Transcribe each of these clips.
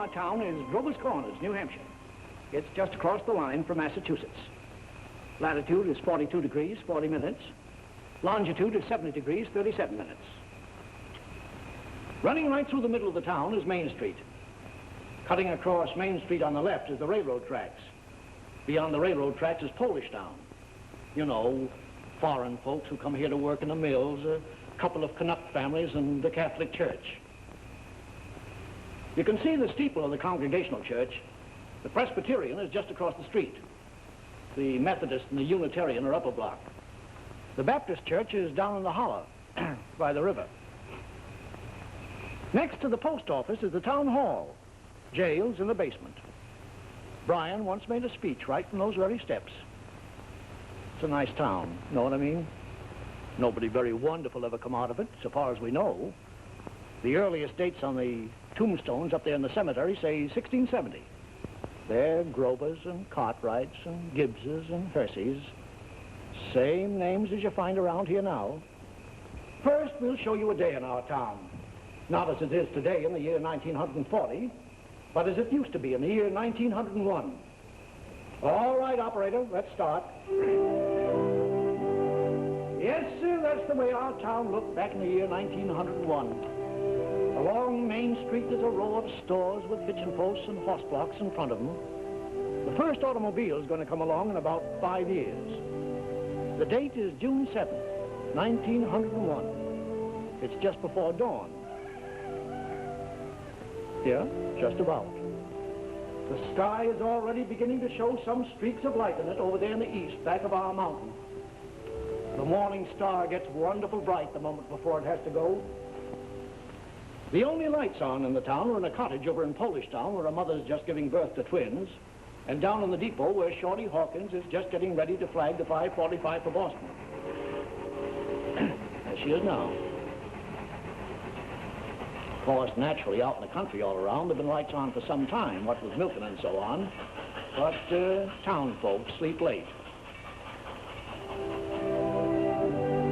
our town is Grover's Corners, New Hampshire. It's just across the line from Massachusetts. Latitude is 42 degrees, 40 minutes. Longitude is 70 degrees, 37 minutes. Running right through the middle of the town is Main Street. Cutting across Main Street on the left is the railroad tracks. Beyond the railroad tracks is Polish Town. You know, foreign folks who come here to work in the mills, a couple of Canuck families, and the Catholic Church. You can see the steeple of the Congregational Church. The Presbyterian is just across the street. The Methodist and the Unitarian are up a block. The Baptist Church is down in the hollow by the river. Next to the post office is the town hall. Jail's in the basement. Brian once made a speech right from those very steps. It's a nice town, know what I mean? Nobody very wonderful ever come out of it, so far as we know. The earliest dates on the tombstones up there in the cemetery say 1670. They're Grovers and Cartwrights and Gibbses and Herseys. Same names as you find around here now. First, we'll show you a day in our town. Not as it is today in the year 1940, but as it used to be in the year 1901. All right, operator, let's start. Yes, sir, that's the way our town looked back in the year 1901. Along Main Street, there's a row of stores with hitching posts and horse blocks in front of them. The first automobile is going to come along in about 5 years. The date is June 7th, 1901. It's just before dawn. Yeah, just about. The sky is already beginning to show some streaks of light in it over there in the east, back of our mountain. The morning star gets wonderful bright the moment before it has to go. The only lights on in the town are in a cottage over in Polish Town where a mother's just giving birth to twins, and down in the depot where Shorty Hawkins is just getting ready to flag the 5:45 for Boston. There she is now. Of course, naturally, out in the country all around, there have been lights on for some time, what with milking and so on, but town folks sleep late.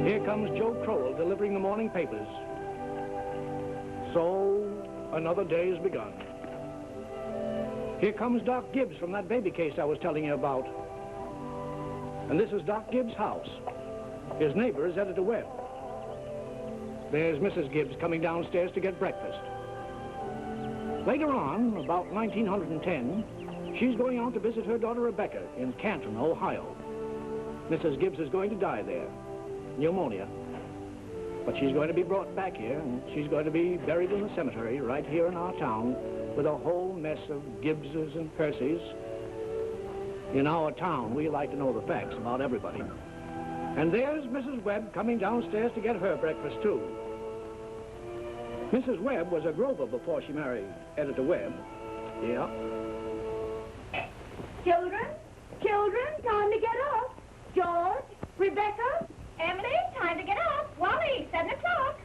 Here comes Joe Crowell delivering the morning papers. So, another day has begun. Here comes Doc Gibbs from that baby case I was telling you about. And this is Doc Gibbs' house. His neighbor is Editor Webb. There's Mrs. Gibbs coming downstairs to get breakfast. Later on, about 1910, she's going out to visit her daughter Rebecca in Canton, Ohio. Mrs. Gibbs is going to die there. Pneumonia. But she's going to be brought back here, and she's going to be buried in the cemetery right here in our town with a whole mess of Gibbses and Percys. In our town, we like to know the facts about everybody. And there's Mrs. Webb coming downstairs to get her breakfast, too. Mrs. Webb was a Grover before she married Editor Webb. Yeah. Children, time to get up. George, Rebecca, Emily, time to get up. Wally, 7 o'clock.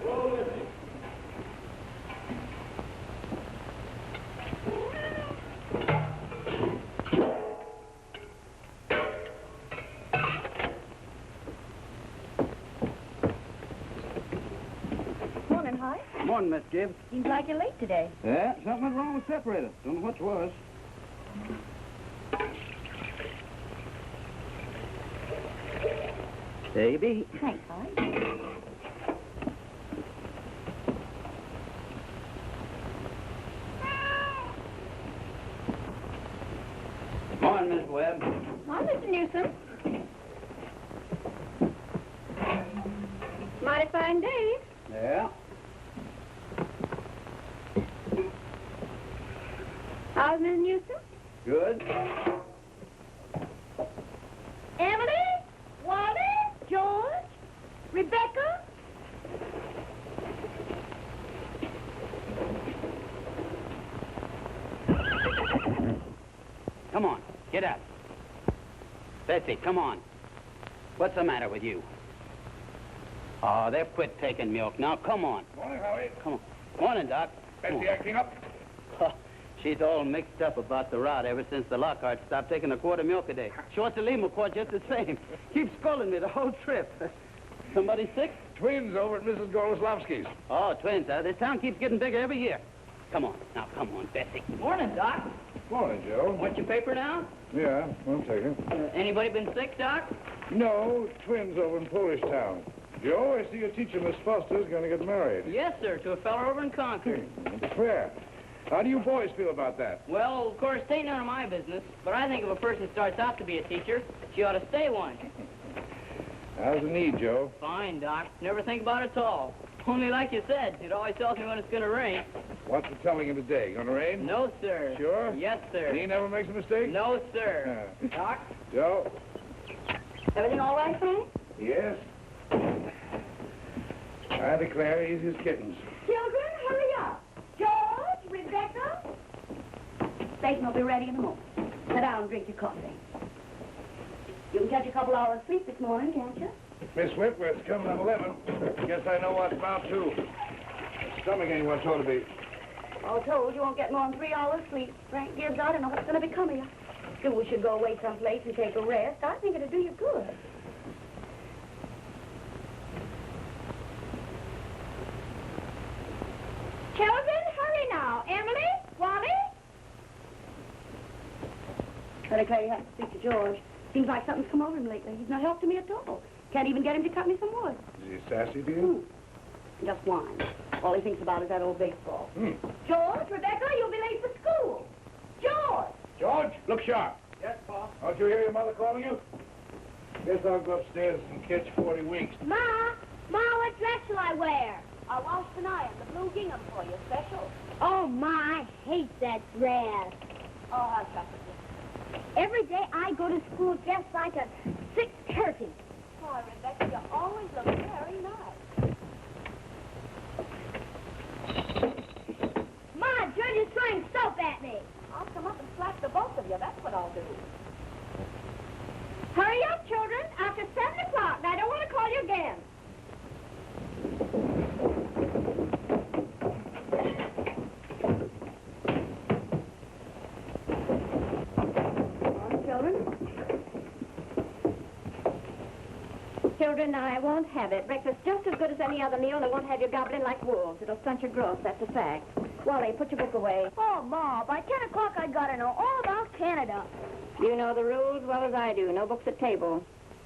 Whoa, Lizzie. Morning, Hi. Morning, Miss Gibbs. Seems like you're late today. Yeah, something went wrong with the separator. Don't know what it was. Baby. Thanks, Hi. Morning, Miss Webb. Morning, Mr. Newsom. Mighty fine day. Yeah. How's Mrs. Newsom? Good. Emily, Wally, George, Rebecca. Come on, get up. Betsy, come on. What's the matter with you? Oh, they've quit taking milk. Now, come on. Morning, Howie. Come on. Morning, Doc. Come Betsy acting up? on. She's all mixed up about the rot ever since the Lockhart stopped taking a quart of milk a day. She ought to leave him a quart just the same. Keeps scolding me the whole trip. Somebody sick? Twins over at Mrs. Goloslavsky's. Oh, twins, huh? This town keeps getting bigger every year. Come on. Now, come on, Bessie. Morning, Doc. Morning, Joe. Want your paper now? Yeah, one second. Anybody been sick, Doc? No, twins over in Polish Town. Joe, I see your teacher, Miss Foster's going to get married. Yes, sir, to a fella over in Concord. Fair. How do you boys feel about that? Well, of course, it ain't none of my business, but I think if a person starts out to be a teacher, she ought to stay one. How's the need, Joe? Fine, Doc. Never think about it at all. Only like you said, it always tells me when it's going to rain. What's the telling of the day? Going to rain? No, sir. Sure? Yes, sir. He never makes a mistake? No, sir. Doc? Joe? Everything all right, Frank? Yes. I declare easy as kittens. Children, hurry up. George, Rebecca. Satan will be ready in a moment. Sit down and drink your coffee. You can catch a couple hours sleep this morning, can't you? Miss Whitworth's coming at 11. Guess I know what's about to. Stomach ain't what it ought to be. All told, you won't get more than 3 hours sleep. Frank Gibbs, I don't know what's going to become of you. You should go away someplace and take a rest. I think it'll do you good. Children, hurry now. Emily, Wally. I declare you have to speak to George. Seems like something's come over him lately. He's not helping me at all. Can't even get him to cut me some wood. Is he sassy to you? Just whine. All he thinks about is that old baseball. George, Rebecca, you'll be late for school. George! George, look sharp. Yes, Pa? Don't you hear your mother calling you? Guess I'll go upstairs and catch 40 winks. Ma, what dress shall I wear? I washed and ironed the blue gingham for you, special. Oh, Ma, I hate that dress. Oh, hush, hush. Every day I go to school dressed like a sick turkey. Why, Rebecca, you always look very nice. Ma, Judge is throwing soap at me. I'll come up and slap the both of you. That's what I'll do. Hurry up, children. After 7 o'clock. Now, I don't want to call you again. Children, I won't have it. Breakfast just as good as any other meal, and I won't have you gobbling like wolves. It'll stunt your growth, that's a fact. Wally, put your book away. Oh, Ma, by 10 o'clock I gotta know all about Canada. You know the rules as well as I do. No books at table.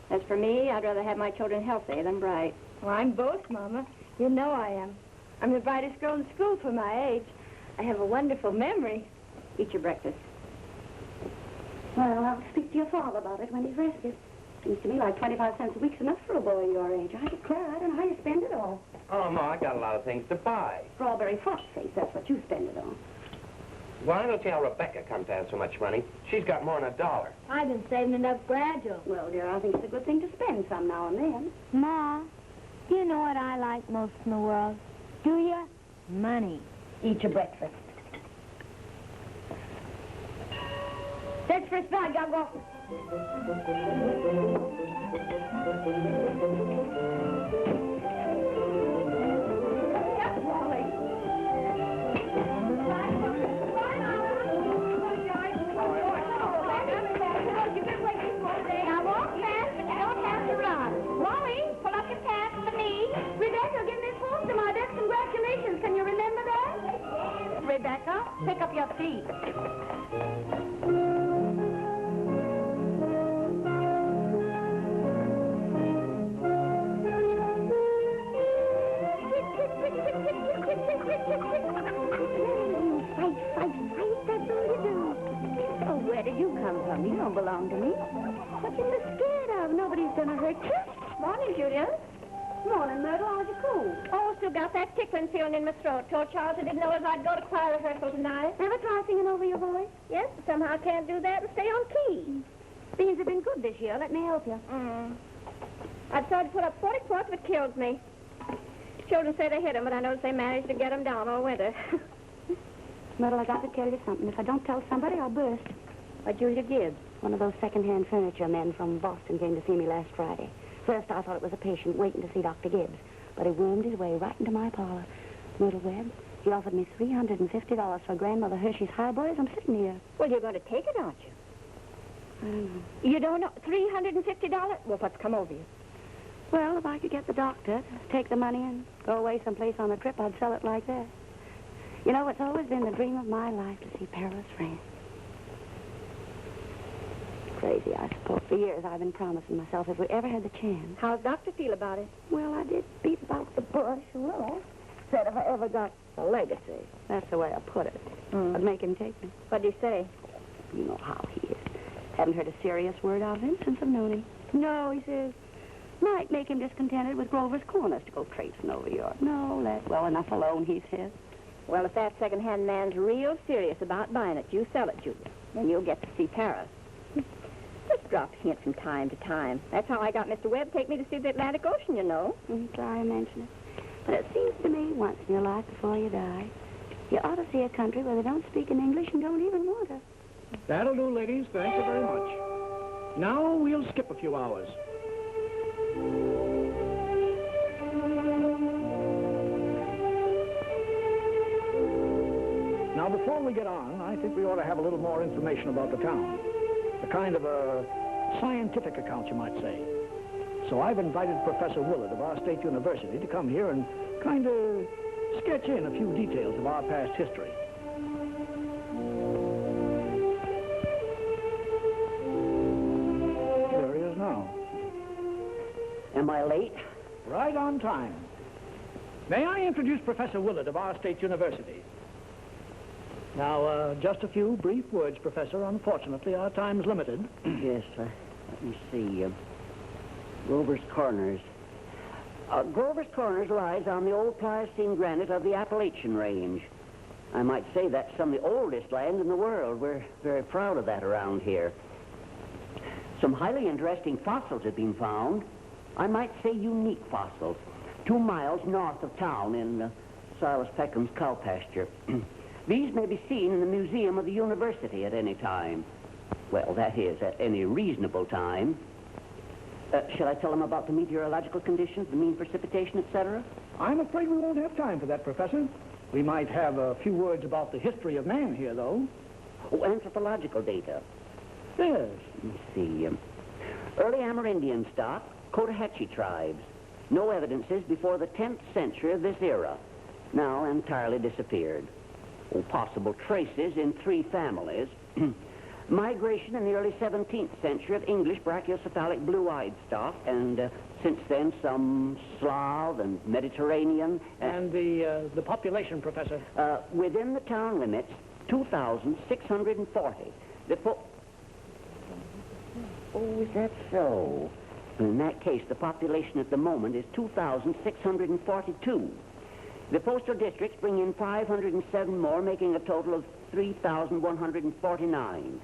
As for me, I'd rather have my children healthy than bright. Well, I'm both, Mama. You know I am. I'm the brightest girl in school for my age. I have a wonderful memory. Eat your breakfast. Well, I'll speak to your father about it when he's rested. Seems to me like 25 cents a week's enough for a boy your age. I declare, I don't know how you spend it all. Oh, Ma, I got a lot of things to buy. Strawberry fox face, that's what you spend it on. Well, I don't see how Rebecca comes to have so much money. She's got more than $1. I've been saving it up gradual. Well, dear, I think it's a good thing to spend some now and then. Ma, do you know what I like most in the world? Do you? Money. Eat your breakfast. Search for his bag, I'll go. Yes, Wally. Now walk fast, but you don't have to run. Wally, pull up your pants for me. Rebecca, give me a post to my desk. Congratulations. Can you remember that? Rebecca, pick up your feet. Where did you come from? You don't belong to me. What you so scared of? Nobody's gonna hurt you. Morning, Julia. Morning, Myrtle. How's your cold? Oh, still got that tickling feeling in my throat. Told Charles I didn't know if I'd go to choir rehearsal tonight. Ever try singing over your voice? Yes, but somehow I can't do that and stay on key. Things have been good this year. Let me help you. I've tried to put up 40 quarts, but it kills me. Children say they hit them, but I notice they manage to get them down all winter. Myrtle, I got to tell you something. If I don't tell somebody, I'll burst. Why, Julia Gibbs, one of those second-hand furniture men from Boston, came to see me last Friday. First, I thought it was a patient waiting to see Dr. Gibbs, but he wormed his way right into my parlor. Myrtle Webb, he offered me $350 for Grandmother Hershey's highboys. I'm sitting here. Well, you're going to take it, aren't you? I don't know. You don't know? $350? Well, what's come over you? Well, if I could get the doctor to take the money and go away someplace on a trip, I'd sell it like that. You know, it's always been the dream of my life to see Perilous friends. Crazy, I suppose. For years I've been promising myself if we ever had the chance. How's Doctor feel about it? Well, I did beat about the bush a little. Said if I ever got a legacy, that's the way I put it, I'd make him take me. What'd you say? You know how he is. Haven't heard a serious word out of him since I've known him. No, he says, might make him discontented with Grover's Corners to go traipsing over York. No, let well enough alone, he says. Well, if that second-hand man's real serious about buying it, you sell it, Julia. Then you'll get to see Paris. Just drop hints from time to time. That's how I got Mr. Webb to take me to see the Atlantic Ocean, you know. Sorry I mentioned it. But it seems to me once in your life before you die, you ought to see a country where they don't speak in English and don't even want to. That'll do, ladies. Thank you very much. Now we'll skip a few hours. Now, before we get on, I think we ought to have a little more information about the town. A kind of a scientific account, you might say. So I've invited Professor Willard of our state university to come here and kind of sketch in a few details of our past history. There he is now. Am I late? Right on time. May I introduce Professor Willard of our state university? Now, just a few brief words, Professor. Unfortunately, our time's limited. Yes, let me see. Grover's Corners. Grover's Corners lies on the old Pliocene granite of the Appalachian Range. I might say that's some of the oldest land in the world. We're very proud of that around here. Some highly interesting fossils have been found. I might say unique fossils. 2 miles north of town in Silas Peckham's cow pasture. These may be seen in the museum of the university at any time. Well, that is, at any reasonable time. Shall I tell them about the meteorological conditions, the mean precipitation, etc.? I'm afraid we won't have time for that, Professor. We might have a few words about the history of man here, though. Oh, anthropological data. Yes. Let me see. Early Amerindian stock, Cotahatchee tribes. No evidences before the 10th century of this era. Now entirely disappeared. Oh, possible traces in 3 families. Migration in the early 17th century of English brachiocephalic blue-eyed stock, and since then some Slav and Mediterranean. And the population, Professor? Within the town limits, 2,640. Oh, is that so? In that case, the population at the moment is 2,642. The postal districts bring in 507 more, making a total of 3,149.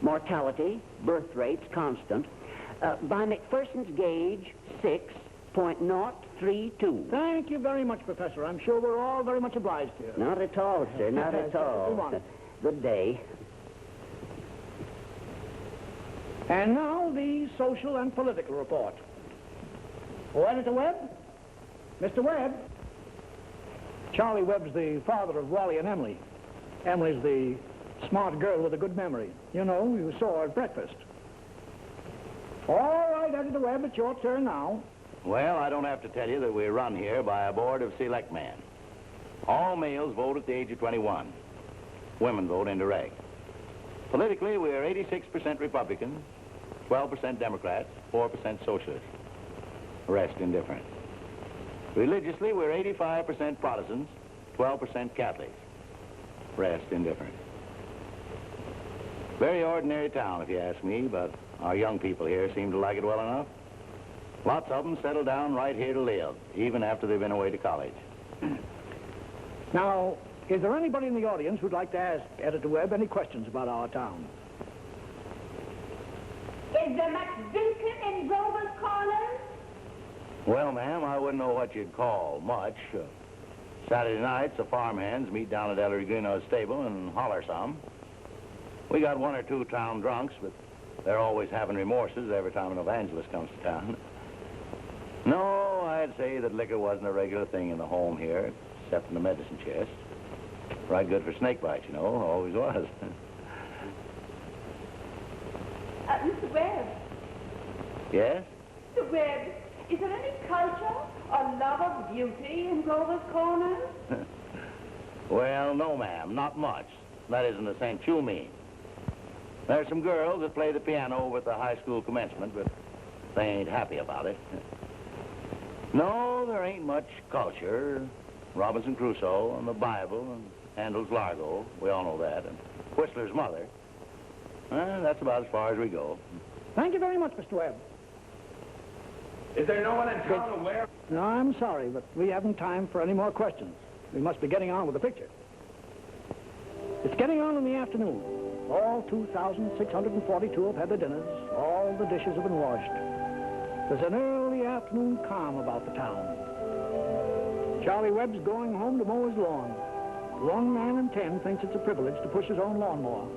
Mortality, birth rates, constant. By McPherson's gauge, 6.032. Thank you very much, Professor. I'm sure we're all very much obliged here. Not at all, sir, not at all. Good day. And now the social and political report. Oh, Editor Webb? Mr. Webb? Charlie Webb's the father of Wally and Emily. Emily's the smart girl with a good memory. You know, you saw her at breakfast. All right, Editor Webb, it's your turn now. Well, I don't have to tell you that we run here by a board of selectmen. All males vote at the age of 21. Women vote indirect. Politically, we are 86% Republican, 12% Democrats, 4% Socialists. The rest indifferent. Religiously, we're 85% Protestants, 12% Catholics. Rest indifferent. Very ordinary town, if you ask me, but our young people here seem to like it well enough. Lots of them settle down right here to live, even after they've been away to college. Now, is there anybody in the audience who'd like to ask Editor Webb any questions about our town? Is there much drinking in Grover's Corners? Well, ma'am, I wouldn't know what you'd call much. Saturday nights, the farmhands meet down at Ellery Greenow's stable and holler some. We got 1 or 2 town drunks, but they're always having remorses every time an evangelist comes to town. No, I'd say that liquor wasn't a regular thing in the home here, except in the medicine chest. Right good for snake bites, you know, always was. Mr. Webb. Yes? Mr. Webb, is there any culture or love of beauty in Grover's Corners? Well, no, ma'am, not much. That isn't the sense you mean. There's some girls that play the piano over at the high school commencement, but they ain't happy about it. No, there ain't much culture. Robinson Crusoe and the Bible and Handel's Largo, we all know that, and Whistler's Mother. That's about as far as we go. Thank you very much, Mr. Webb. Is there no one in town aware? No, I'm sorry, but we haven't time for any more questions. We must be getting on with the picture. It's getting on in the afternoon. All 2,642 have had their dinners. All the dishes have been washed. There's an early afternoon calm about the town. Charlie Webb's going home to mow his lawn. 1 man in 10 thinks it's a privilege to push his own lawnmower.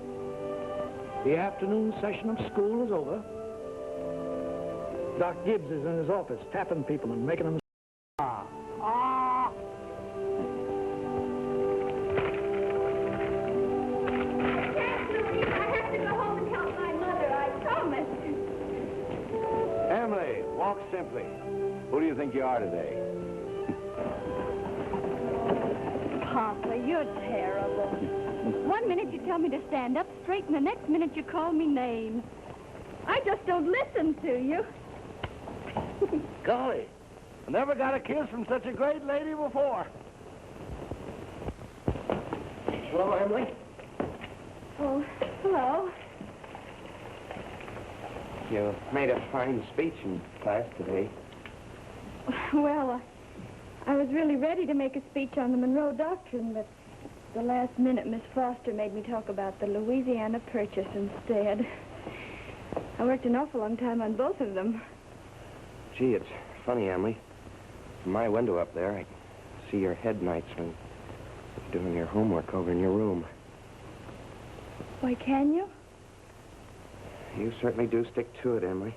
The afternoon session of school is over. Doc Gibbs is in his office, tapping people and making them ah. Ah! I have to go home and help my mother, I promise. Emily, walk simply. Who do you think you are today? Papa, you're terrible. 1 minute you tell me to stand up straight, and the next minute you call me names. I just don't listen to you. Golly, I never got a kiss from such a great lady before. Hello, Emily. Oh, hello. You made a fine speech in class today. Well, I was really ready to make a speech on the Monroe Doctrine, but the last minute Miss Foster made me talk about the Louisiana Purchase instead. I worked an awful long time on both of them. Gee, it's funny, Emily. From my window up there, I see your head nights when you're doing your homework over in your room. Why, can you? You certainly do stick to it, Emily.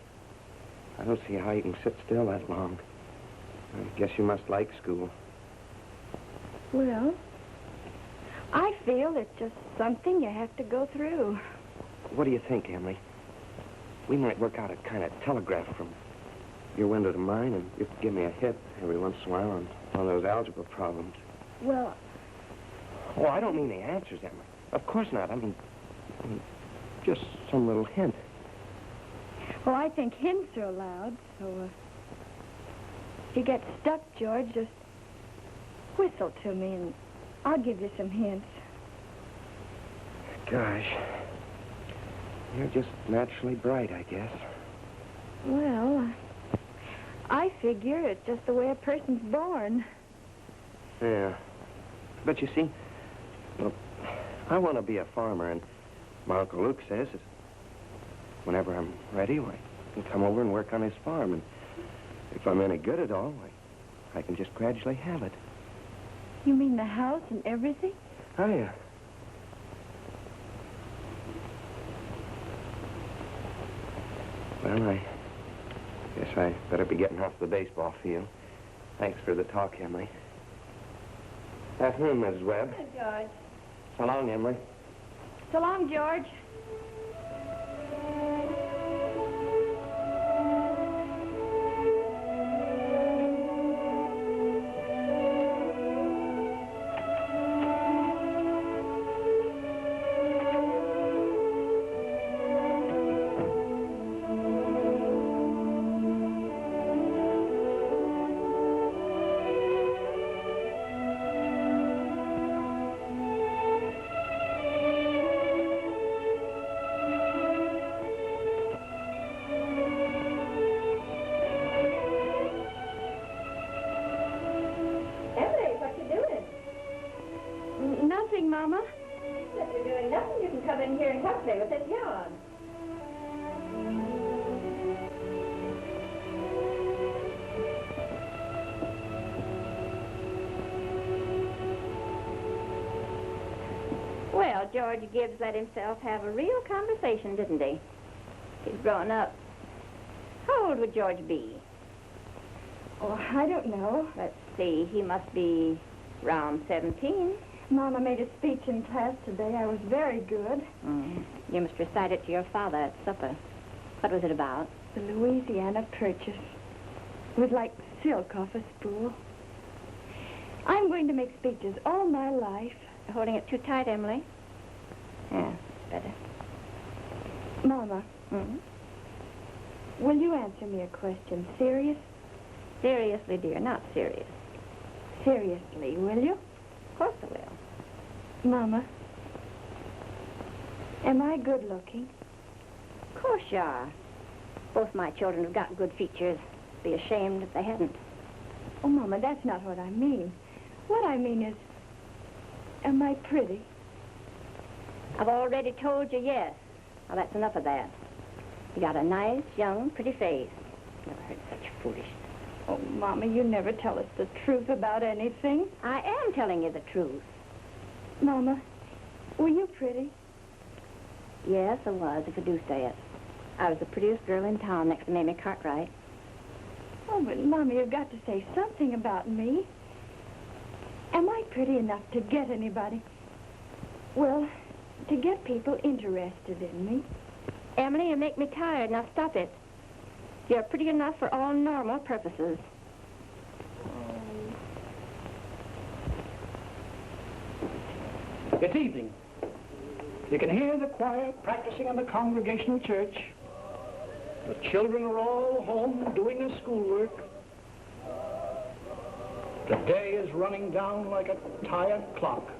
I don't see how you can sit still that long. I guess you must like school. Well, I feel it's just something you have to go through. What do you think, Emily? We might work out a kind of telegraph from your window to mine, and you could give me a hit every once in a while on one of those algebra problems. Well, Oh, I don't mean the answers, Emily. Of course not. I mean just some little hint. well, I think hints are allowed, so if you get stuck, George, just whistle to me, and I'll give you some hints. Gosh. You're just naturally bright, I guess. Well, I figure it's just the way a person's born. Yeah. But you see, well, I want to be a farmer, and my Uncle Luke says that whenever I'm ready, I can come over and work on his farm, and if I'm any good at all, I can just gradually have it. You mean the house and everything? Oh, yeah. Well, I guess I better be getting off the baseball field. Thanks for the talk, Emily. Afternoon, Mrs. Webb. Hey, George. So long, Emily. So long, George. Nothing, Mama. If you're doing nothing, you can come in here and help me with this yarn. Well, George Gibbs let himself have a real conversation, didn't he? He's grown up. How old would George be? Oh, I don't know. Let's see, he must be around 17. Mama made a speech in class today. I was very good. You must recite it to your father at supper. What was it about? The Louisiana Purchase. It was like silk off a spool. I'm going to make speeches all my life. You're holding it too tight, Emily. Yeah, better. Mama, will you answer me a question? Serious? Seriously, dear, not serious. Seriously, will you? Of course I will. Mama, am I good looking? Of course you are. Both my children have got good features. Be ashamed if they hadn't. Oh, Mama, that's not what I mean. What I mean is, am I pretty? I've already told you yes. Now, that's enough of that. You got a nice, young, pretty face. Never heard such foolishness. Oh, Mama, you never tell us the truth about anything. I am telling you the truth. Mama, were you pretty? Yes, I was, if I do say it. I was the prettiest girl in town next to Mamie Cartwright. Oh, but Mama, you've got to say something about me. Am I pretty enough to get anybody? Well, to get people interested in me. Emily, you make me tired. Now stop it. You're pretty enough for all normal purposes. It's evening. You can hear the choir practicing in the Congregational Church. The children are all home doing their schoolwork. The day is running down like a tired clock.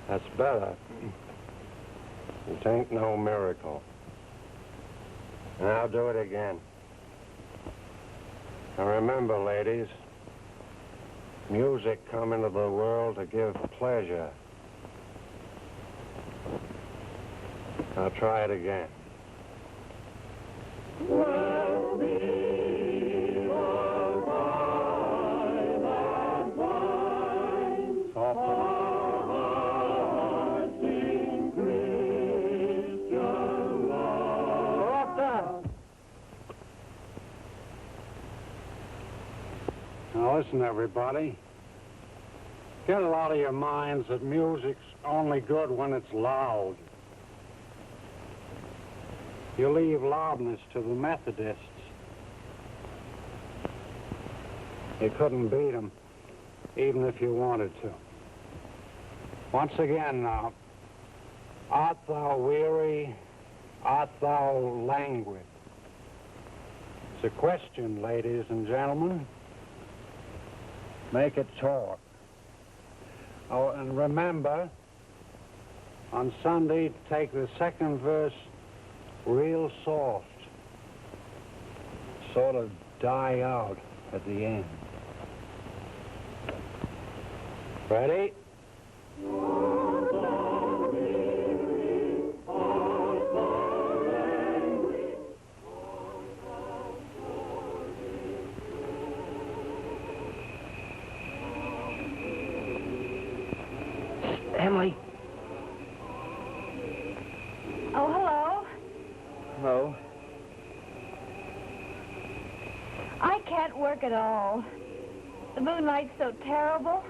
That's better. It ain't no miracle. And I'll do it again. Now remember, ladies, music come into the world to give pleasure. I'll try it again. Now listen, everybody. Get it out of your minds that music's only good when it's loud. You leave loudness to the Methodists. You couldn't beat them, even if you wanted to. Once again now, art thou weary? Art thou languid? It's a question, ladies and gentlemen. Make it talk. Oh, and remember, on Sunday, take the second verse real soft. Sort of die out at the end. Ready? Emily. Oh, hello. Hello. I can't work at all. The moonlight's so terrible.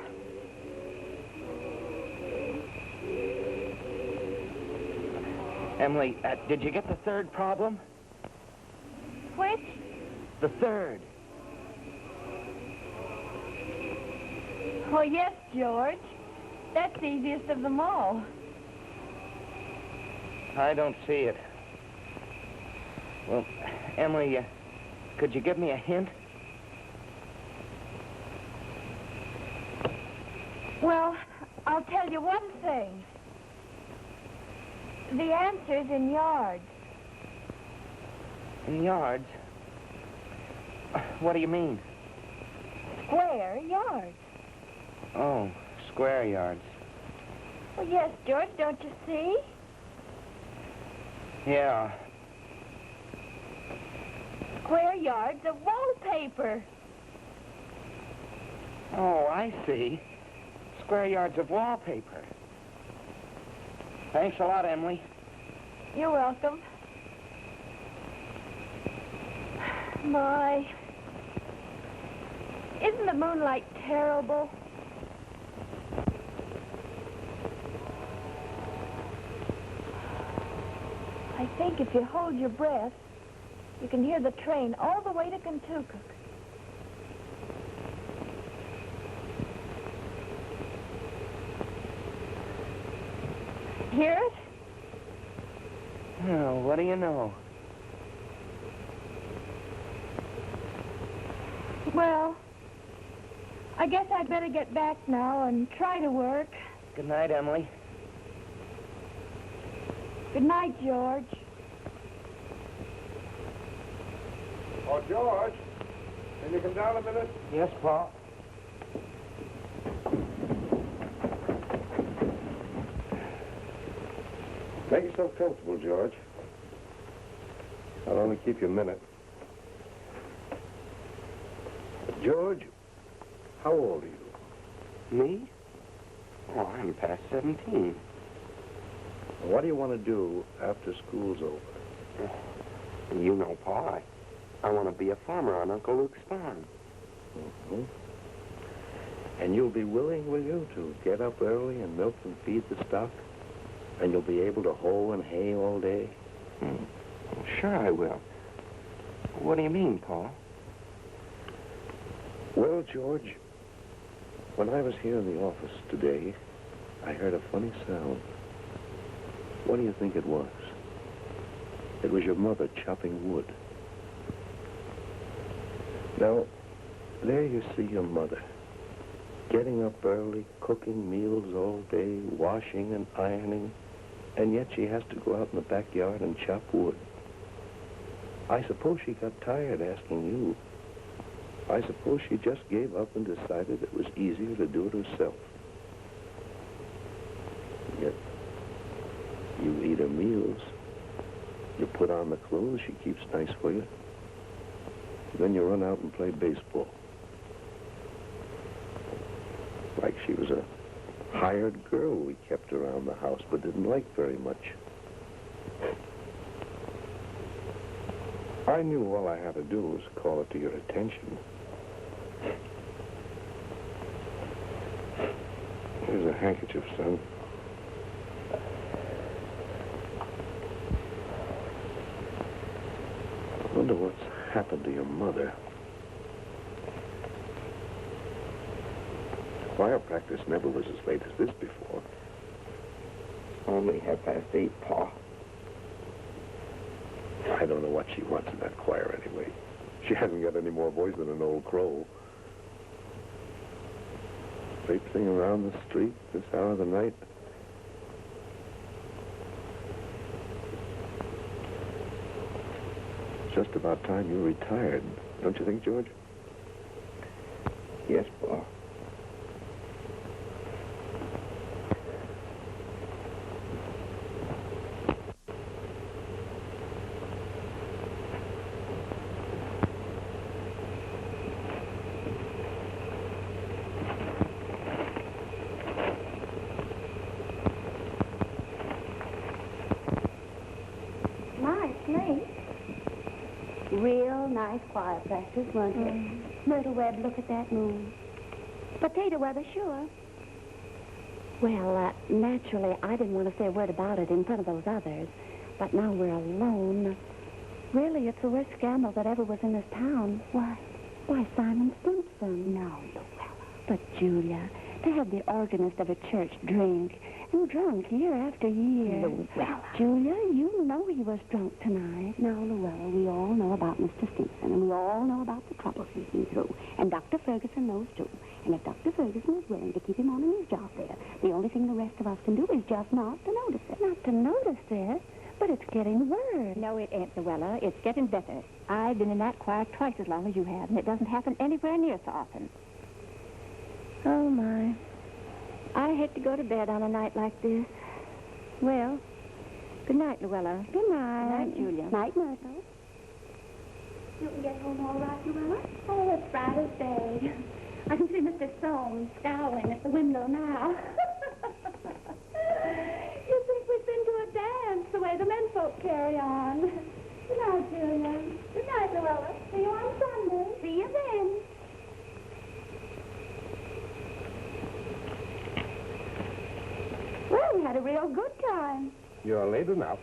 Emily, did you get the third problem? Which? The third. Oh, yes, George. That's the easiest of them all. I don't see it. Well, Emily, could you give me a hint? Well, I'll tell you one thing. The answer's in yards. In yards? What do you mean? Square yards. Oh, square yards. Well, yes, George, don't you see? Yeah. Square yards of wallpaper. Oh, I see. Square yards of wallpaper. Thanks a lot, Emily. You're welcome. My, isn't the moonlight terrible? I think if you hold your breath, you can hear the train all the way to Kentucky. Hear it? Oh, what do you know? Well, I guess I'd better get back now and try to work. Good night, Emily. Good night, George. Oh, George, can you come down a minute? Yes, Pa. Make yourself comfortable, George. I'll only keep you a minute. George, how old are you? Me? Oh, I'm past 17. What do you want to do after school's over? You know, Pa, I want to be a farmer on Uncle Luke's farm. Mm-hmm. And you'll be willing, will you, to get up early and milk and feed the stock? And you'll be able to hoe and hay all day? Well, sure I will. What do you mean, Pa? Well, George, when I was here in the office today, I heard a funny sound. What do you think it was? It was your mother chopping wood. Now, there you see your mother, getting up early, cooking meals all day, washing and ironing, and yet she has to go out in the backyard and chop wood. I suppose she got tired asking you. I suppose she just gave up and decided it was easier to do it herself. Yet, you eat her meals. You put on the clothes she keeps nice for you. Then you run out and play baseball. Like she was a hired girl we kept around the house but didn't like very much. I knew all I had to do was call it to your attention. Here's a handkerchief, son. I wonder what's happened to your mother. Choir practice never was as late as this before. Only 8:30, Pa. I don't know what she wants in that choir anyway. She hasn't got any more voice than an old crow. Traipsing around the street this hour of the night. Just about time you retired, don't you think, George? Yes, Pa. Nice place. Real nice choir practice, wasn't it? Myrtle Webb, look at that moon. Potato weather, sure. Well, naturally, I didn't want to say a word about it in front of those others. But now we're alone. Really, it's the worst scandal that ever was in this town. Why? Why, Simon Simpson. No, Luella. But, Julia, to have the organist of a church drink, and drunk year after year. Luella. Julia, you know he was drunk tonight. Now, Luella, we all know about Mr. Stinson, and we all know about the trouble he's been through. And Dr. Ferguson knows, too. And if Dr. Ferguson is willing to keep him on in his job there, the only thing the rest of us can do is just not to notice it. Not to notice it? But it's getting worse. No, it ain't, Luella. It's getting better. I've been in that choir twice as long as you have, and it doesn't happen anywhere near so often. Oh, my. I hate to go to bed on a night like this. Well, good night, Luella. Good night. Good night, Julia. Night, Myrtle. You can get home all right, Luella? Oh, it's bright as day. I can see Mr. Soames scowling at the window now. You think we've been to a dance the way the menfolk carry on. Good night, Julia. Good night, Luella. See you on Sunday. See you then. Well, we had a real good time. You're late enough.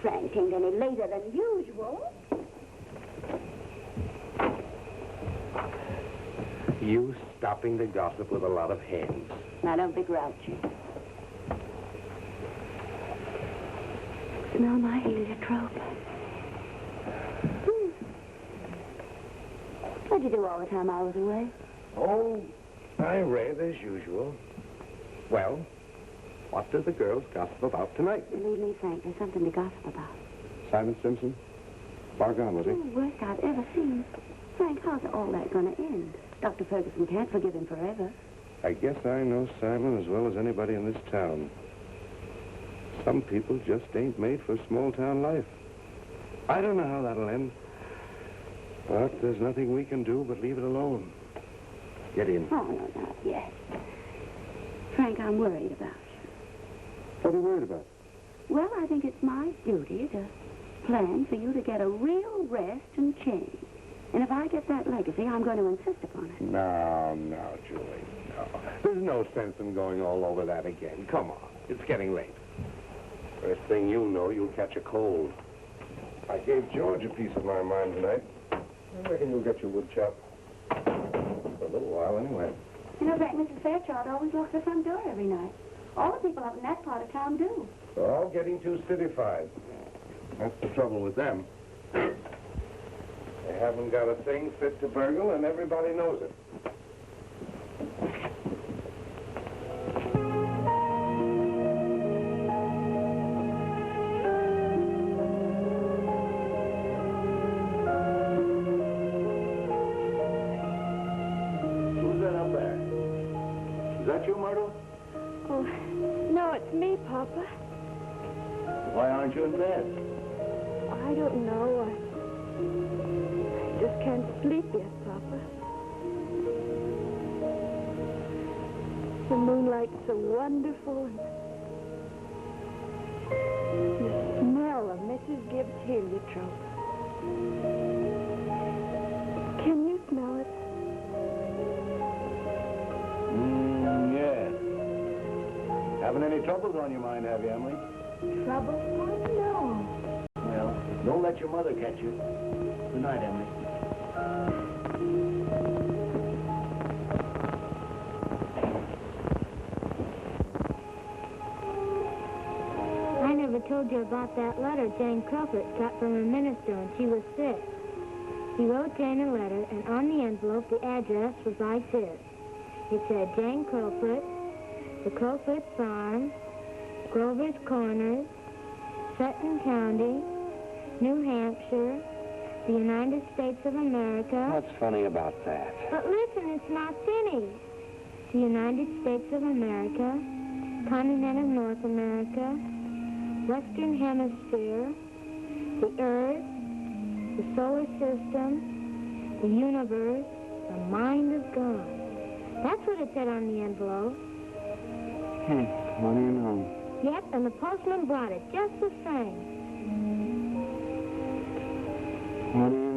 Frank ain't any later than usual. You stopping the gossip with a lot of hens. Now, don't be grouchy. Smell my heliotrope. What'd you do all the time I was away? Oh, I read as usual. Well, what do the girls gossip about tonight? Believe me, Frank, there's something to gossip about. Simon Simpson? Far gone with The it. worst I've ever seen. Frank, how's all that going to end? Dr. Ferguson can't forgive him forever. I guess I know Simon as well as anybody in this town. Some people just ain't made for small-town life. I don't know how that'll end. But there's nothing we can do but leave it alone. Get in. Oh, no, not yet. Frank, I'm worried about you. What are you worried about? Well, I think it's my duty to plan for you to get a real rest and change. And if I get that legacy, I'm going to insist upon it. No, Julie, no. There's no sense in going all over that again. Come on. It's getting late. First thing you know, you'll catch a cold. I gave George a piece of my mind tonight. I reckon you'll get your wood chop. For a little while, anyway. You know, Frank, Mrs. Fairchild always locks her front door every night. All the people up in that part of town do. They're all getting too cityfied. That's the trouble with them. They haven't got a thing fit to burgle, and everybody knows it. Who's that up there? Is that you, Myrtle? Oh, no, it's me, Papa. Why aren't you in bed? I don't know. I just can't sleep yet, Papa. The moonlight's so wonderful, and the smell of Mrs. Gibbs' heliotrope. Can you smell it? Yeah. Having any troubles on your mind, have you, Emily? Trouble? Oh, no. Well, don't let your mother catch you. Good night, Emily. I never told you about that letter Jane Crawford got from her minister when she was sick. He wrote Jane a letter, and on the envelope, the address was like this. It said, Jane Crowfoot, the Crowfoot Farm, Grover's Corners, Sutton County, New Hampshire, the United States of America. What's funny about that? But listen, it's not finished. The United States of America, continent of North America, Western Hemisphere, the Earth, the solar system, the universe, the mind of God. That's what it said on the envelope. What do you know? Yep, and the postman brought it just the same. What do you know?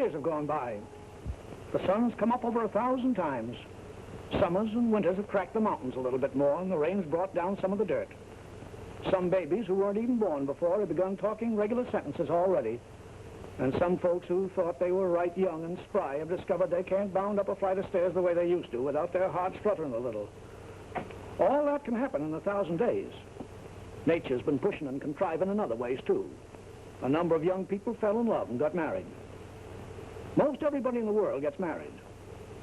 years have gone by. The sun's come up over 1,000 times. Summers and winters have cracked the mountains a little bit more, and the rain's brought down some of the dirt. Some babies who weren't even born before have begun talking regular sentences already. And some folks who thought they were right young and spry have discovered they can't bound up a flight of stairs the way they used to without their hearts fluttering a little. All that can happen in 1,000 days. Nature's been pushing and contriving in other ways, too. A number of young people fell in love and got married. Most everybody in the world gets married.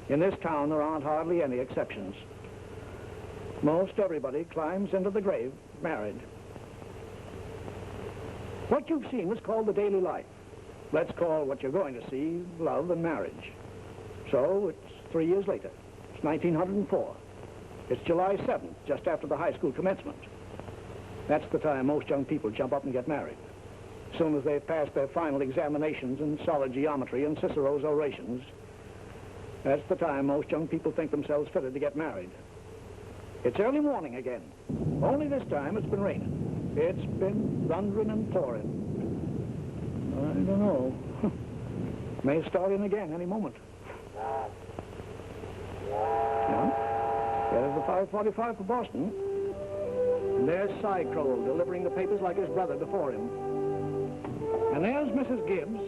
In this town, there aren't hardly any exceptions. Most everybody climbs into the grave married. What you've seen was called the daily life. Let's call what you're going to see love and marriage. So it's 3 years later. It's 1904. It's July 7th, just after the high school commencement. That's the time most young people jump up and get married. As soon as they've passed their final examinations in solid geometry and Cicero's orations, that's the time most young people think themselves fitted to get married. It's early morning again. Only this time it's been raining. It's been thundering and pouring. I don't know. May start in again any moment. Yeah? There's the 5:45 for Boston. And there's Cy Crowell delivering the papers like his brother before him. And there's Mrs. Gibbs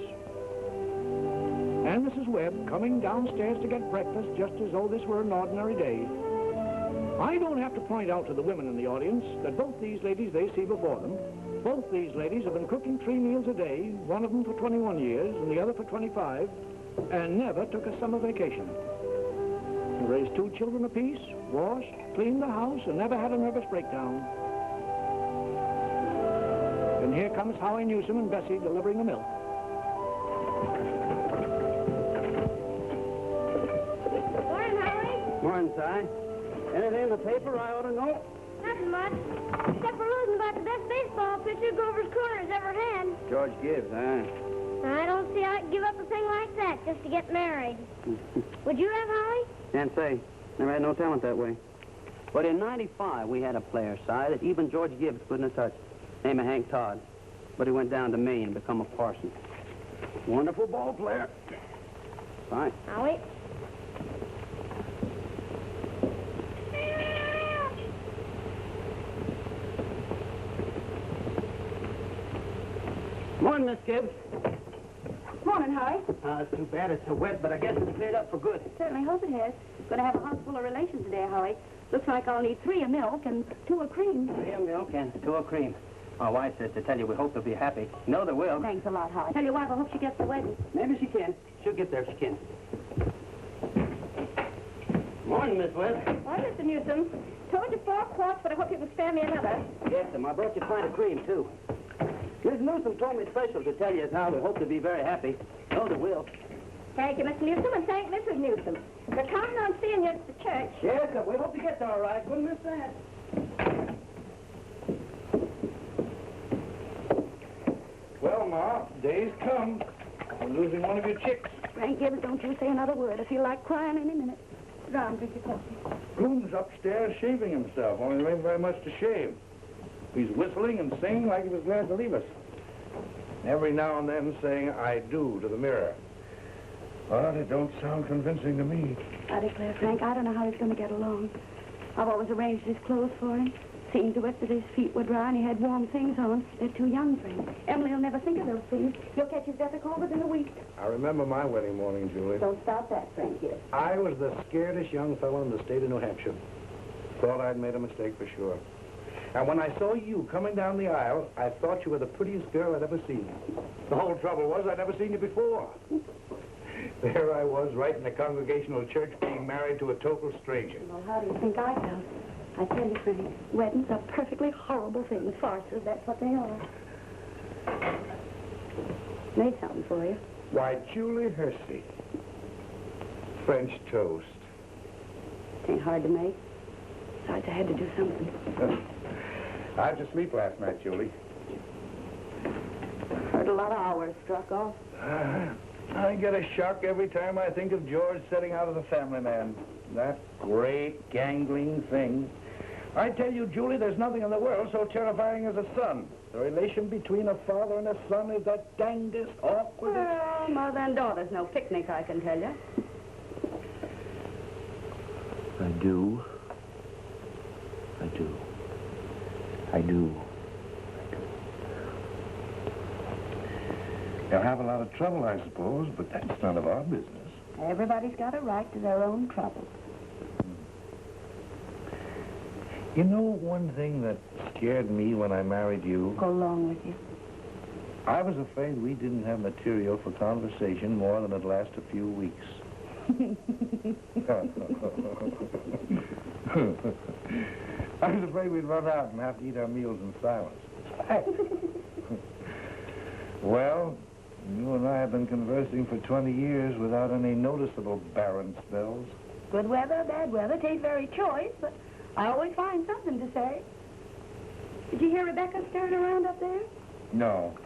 and Mrs. Webb coming downstairs to get breakfast just as though this were an ordinary day. I don't have to point out to the women in the audience that both these ladies they see before them, both these ladies have been cooking 3 meals a day, one of them for 21 years and the other for 25, and never took a summer vacation. They raised 2 children apiece, washed, cleaned the house, and never had a nervous breakdown. And here comes Howie Newsom and Bessie delivering the milk. Morning, Howie. Morning, Si. Anything in the paper I ought to know? Nothing much. Except for losing about the best baseball pitcher Grover's Corners ever had. George Gibbs, huh? I don't see how I'd give up a thing like that just to get married. Would you have, Howie? Can't say. Never had no talent that way. But in '95, we had a player, Si, that even George Gibbs couldn't have touched. Name of Hank Todd. But he went down to Maine and become a parson. Wonderful ball player. Fine. Howie? Morning, Miss Gibbs. Morning, Howie. It's too bad it's so wet, but I guess it's cleared up for good. Certainly hope it has. Going to have a house full of relations today, Howie. Looks like I'll need 3 of milk and 2 of cream. 3 of milk and 2 of cream. My wife says to tell you we hope they'll be happy. No, they will. Thanks a lot, Howie. Tell your wife I hope she gets the wedding. Maybe she can. She'll get there if she can. Morning, Miss Webb. Well, Mr. Newsom, told you 4 quarts, but I hope you can spare me another. Yes, ma'am. I brought you a pint of cream, too. Miss Newsom told me special to tell you how we hope to be very happy. No, they will. Thank you, Mr. Newsom, and thank Mrs. Newsom. They're counting on seeing you at the church. Yes, sir. We hope to get there all right. Wouldn't miss that. Well, Ma, day's come. We're losing one of your chicks. Frank Gibbs, don't you say another word. I feel like crying any minute. Sit down, drink your coffee. Boone's upstairs shaving himself, only there ain't very much to shave. He's whistling and singing like he was glad to leave us. Every now and then saying, I do, to the mirror. But it don't sound convincing to me. I declare, Frank, I don't know how he's going to get along. I've always arranged his clothes for him. Seen to it that his feet were dry and he had warm things on. They're too young for him. Emily will never think of those things. He'll catch his death of cold within a week. I remember my wedding morning, Julie. Don't stop that, Frank. Yes. I was the scaredest young fellow in the state of New Hampshire. Thought I'd made a mistake for sure. And when I saw you coming down the aisle, I thought you were the prettiest girl I'd ever seen. The whole trouble was I'd never seen you before. There I was, right in the Congregational Church, being married to a total stranger. Well, how do you think I felt? I tell you, Frank, weddings are perfectly horrible things. Farces, that's what they are. Made something for you. Why, Julie Hersey. French toast. It ain't hard to make. Besides, I had to do something. How'd you sleep last night, Julie? Heard a lot of hours struck off. I get a shock every time I think of George setting out as a family man. That great, gangling thing. I tell you, Julie, there's nothing in the world so terrifying as a son. The relation between a father and a son is the dangest, awkwardest... Well, mother and daughter's no picnic, I can tell you. I do. I do. I do. They'll have a lot of trouble, I suppose, but that's none of our business. Everybody's got a right to their own trouble. You know one thing that scared me when I married you? Go along with you. I was afraid we didn't have material for conversation more than it'd last a few weeks. I was afraid we'd run out and have to eat our meals in silence. Well, you and I have been conversing for 20 years without any noticeable barren spells. Good weather, bad weather, tain't very choice, but I always find something to say. Did you hear Rebecca stirring around up there? No.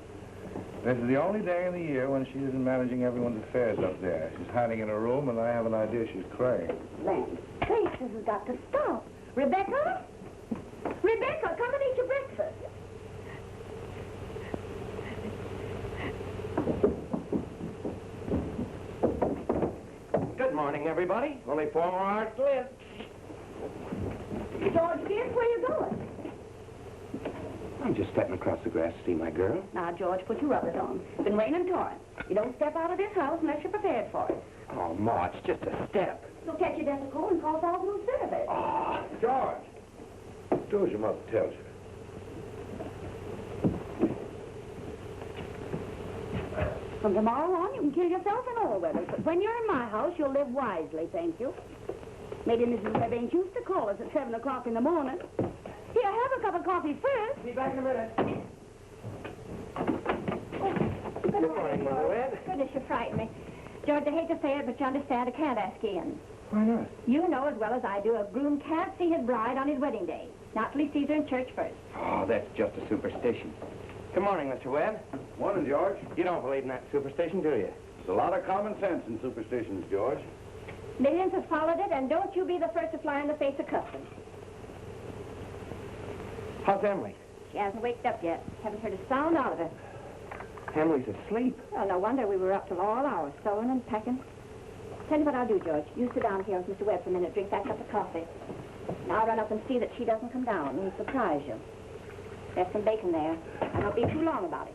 This is the only day in the year when she isn't managing everyone's affairs up there. She's hiding in her room, and I have an idea she's crying. Land, Grace, this has got to stop. Rebecca? Rebecca, come and eat your breakfast. Good morning, everybody. Only 4 more hours to live. George, dear, where you going? I'm just stepping across the grass to see my girl. Now, George, put your rubbers on. It's been raining torrent. You don't step out of this house unless you're prepared for it. Oh, Ma, it's just a step. You'll catch your death of cold and cause all blue service. Oh, George! Do as your mother tells you. From tomorrow on, you can kill yourself in all weathers, but when you're in my house, you'll live wisely, thank you. Maybe Mrs. Webb ain't used to call us at 7 o'clock in the morning. Here, have a cup of coffee first. be back in a minute. Good morning, Mother Webb. Goodness, you frighten me. George, I hate to say it, but you understand, I can't ask you in. Why not? You know as well as I do, a groom can't see his bride on his wedding day. Not till he sees her in church first. Oh, that's just a superstition. Good morning, Mr. Webb. Morning, George. You don't believe in that superstition, do you? There's a lot of common sense in superstitions, George. Millions have followed it, and don't you be the first to fly in the face of custom. How's Emily? She hasn't waked up yet. Haven't heard a sound out of her. Emily's asleep. Well, no wonder we were up till all hours, sewing and packing. Tell you what I'll do, George. You sit down here with Mr. Webb for a minute, drink that cup of coffee. And I'll run up and see that she doesn't come down and surprise you. There's some bacon there. I won't be too long about it.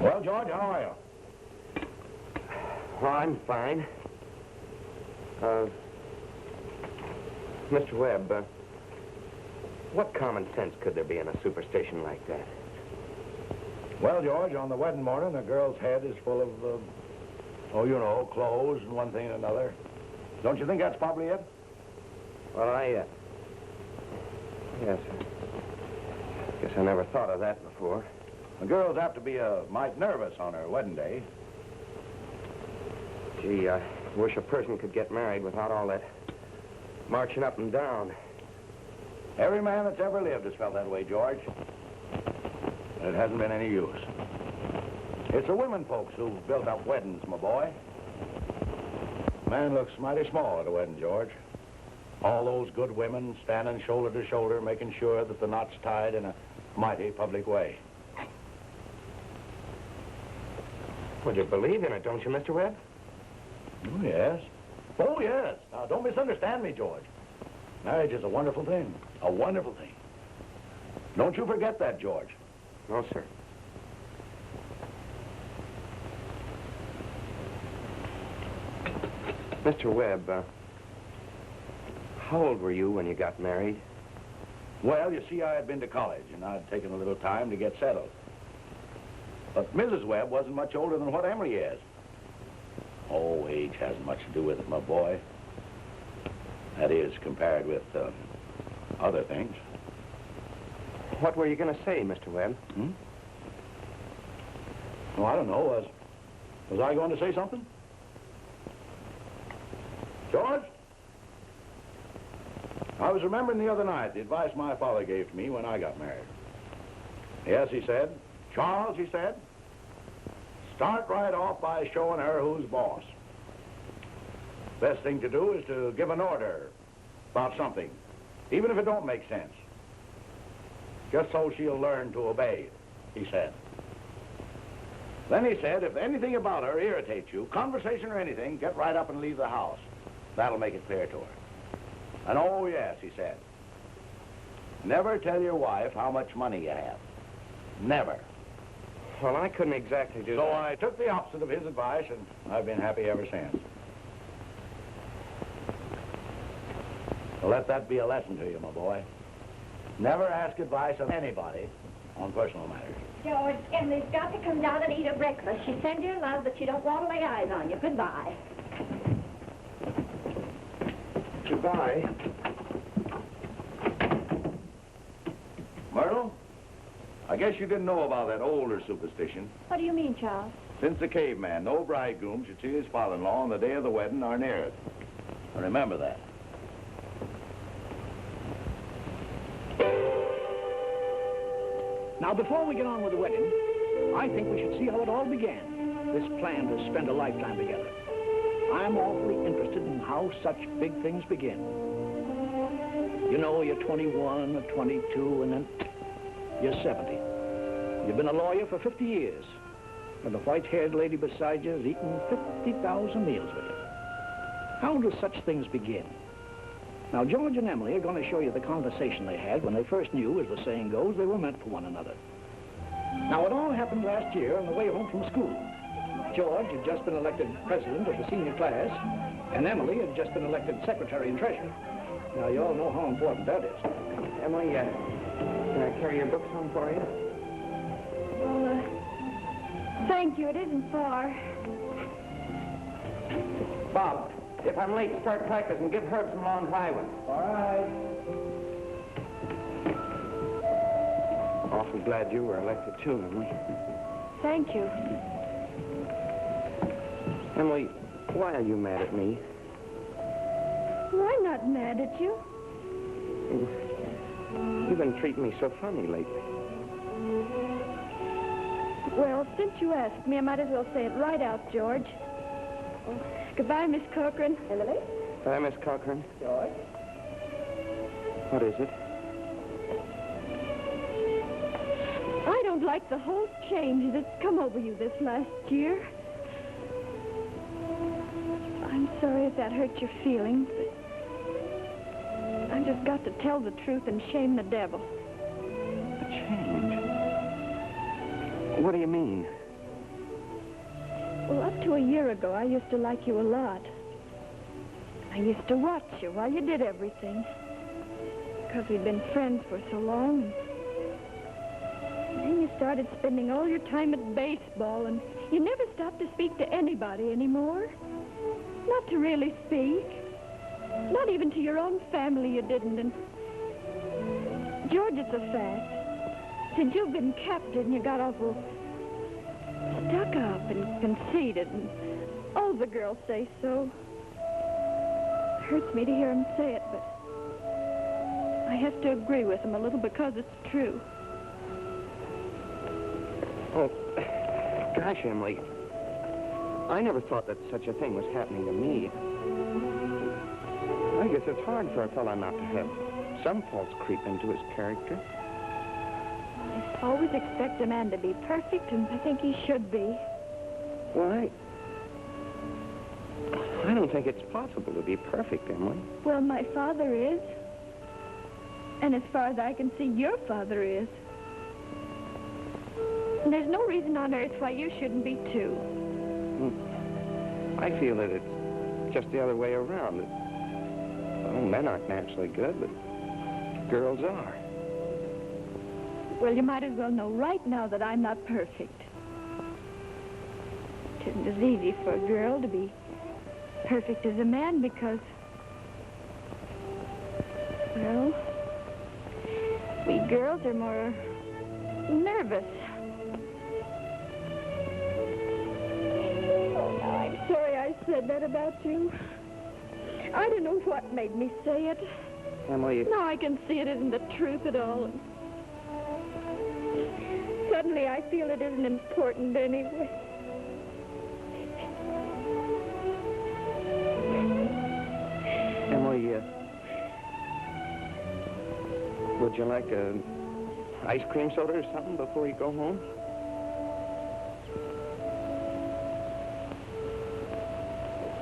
Well, George, how are you? Well, I'm fine. Mr. Webb, what common sense could there be in a superstition like that? Well, George, on the wedding morning, the girl's head is full of, clothes and one thing and another. Don't you think that's probably it? Well, yes. Guess I never thought of that before. The girl's apt to be mite nervous on her wedding day. Gee, I wish a person could get married without all that marching up and down. Every man that's ever lived has felt that way, George. And it hasn't been any use. It's the women folks who've built up weddings, my boy. Man looks mighty small at a wedding, George. All those good women standing shoulder to shoulder, making sure that the knot's tied in a mighty public way. Well, you believe in it, don't you, Mr. Webb? Oh, yes. Oh, yes. Now, don't misunderstand me, George. Marriage is a wonderful thing. A wonderful thing. Don't you forget that, George. No, sir. Mr. Webb, how old were you when you got married? Well, you see, I had been to college, and I'd taken a little time to get settled. But Mrs. Webb wasn't much older than what Emily is. Oh, age hasn't much to do with it, my boy. That is, compared with other things. What were you going to say, Mr. Webb? Oh, I don't know. Was I going to say something? George? I was remembering the other night the advice my father gave to me when I got married. Yes, he said, Charles, he said, start right off by showing her who's boss. Best thing to do is to give an order about something, even if it don't make sense. Just so she'll learn to obey, he said. Then he said, if anything about her irritates you, conversation or anything, get right up and leave the house. That'll make it clear to her. And oh, yes, he said, never tell your wife how much money you have. Never. Well, I couldn't exactly do that. So I took the opposite of his advice, and I've been happy ever since. So let that be a lesson to you, my boy. Never ask advice of anybody on personal matters. George, Emily's got to come down and eat her breakfast. She sends you love, but she don't want to lay eyes on you. Goodbye. Goodbye. Myrtle, I guess you didn't know about that older superstition. What do you mean, Charles? Since the caveman, no bridegroom should see his father-in-law on the day of the wedding or near it. Now remember that. Now, before we get on with the wedding, I think we should see how it all began, this plan to spend a lifetime together. I'm awfully interested in how such big things begin. You know, you're 21 or 22, and then you're 70. You've been a lawyer for 50 years, and the white-haired lady beside you has eaten 50,000 meals with you. How do such things begin? Now, George and Emily are going to show you the conversation they had when they first knew, as the saying goes, they were meant for one another. Now, it all happened last year on the way home from school. George had just been elected president of the senior class, and Emily had just been elected secretary and treasurer. Now, you all know how important that is. Emily, can I carry your books home for you? Well, thank you. It isn't far. Bob, if I'm late, start practicing. Give Herb some lawn plywood. All right. Awfully glad you were elected, too, Emily. Thank you. Emily, why are you mad at me? Well, I'm not mad at you. You've been treating me so funny lately. Well, since you asked me, I might as well say it right out, George. Oh, goodbye, Miss Corcoran. Emily? Bye, Miss Cochran. George? What is it? I don't like the whole change that's come over you this last year. I'm sorry if that hurt your feelings, but I just got to tell the truth and shame the devil. A change? What do you mean? Well, up to a year ago, I used to like you a lot. I used to watch you while you did everything. Because we'd been friends for so long. And then you started spending all your time at baseball, and you never stopped to speak to anybody anymore. Not to really speak. Not even to your own family you didn't. And George, it's a fact. Since you've been captain, you got awful stuck up and conceited, and all the girls say so. It hurts me to hear them say it, but I have to agree with them a little because it's true. Oh, gosh, Emily. I never thought that such a thing was happening to me. I guess it's hard for a fellow not to have some faults creep into his character. I always expect a man to be perfect, and I think he should be. Why? I don't think it's possible to be perfect, Emily. Well, my father is. And as far as I can see, your father is. And there's no reason on earth why you shouldn't be, too. I feel that it's just the other way around. That, well, men aren't naturally good, but girls are. Well, you might as well know right now that I'm not perfect. It isn't as easy for a girl to be perfect as a man because, well, We girls are more nervous. Oh, no, I'm sorry I said that about you. I don't know what made me say it. Emily, Now I can see it isn't the truth at all. Suddenly I feel it isn't important anyway. Emily, would you like a ice cream soda or something before you go home?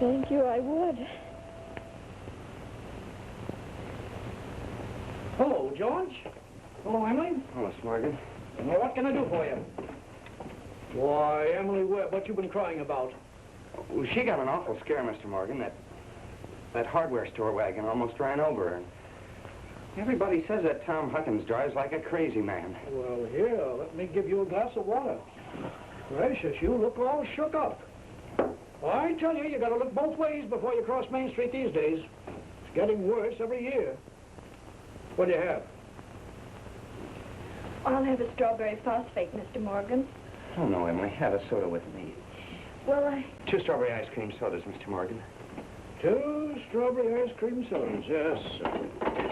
Thank you, I would. Hello, George. Hello, Emily. Hello, Morgan. Well, what can I do for you? Why, Emily, what you been crying about? Well, she got an awful scare, Mr. Morgan. That hardware store wagon almost ran over her. And everybody says that Tom Huckins drives like a crazy man. Well, here, let me give you a glass of water. Gracious, you look all shook up. I tell you, you gotta look both ways before you cross Main Street these days. It's getting worse every year. What do you have? I'll have a strawberry phosphate, Mr. Morgan. Oh, no, Emily. Have a soda with me. Well, 2 strawberry ice cream sodas, Mr. Morgan. 2 strawberry ice cream sodas, yes, sir.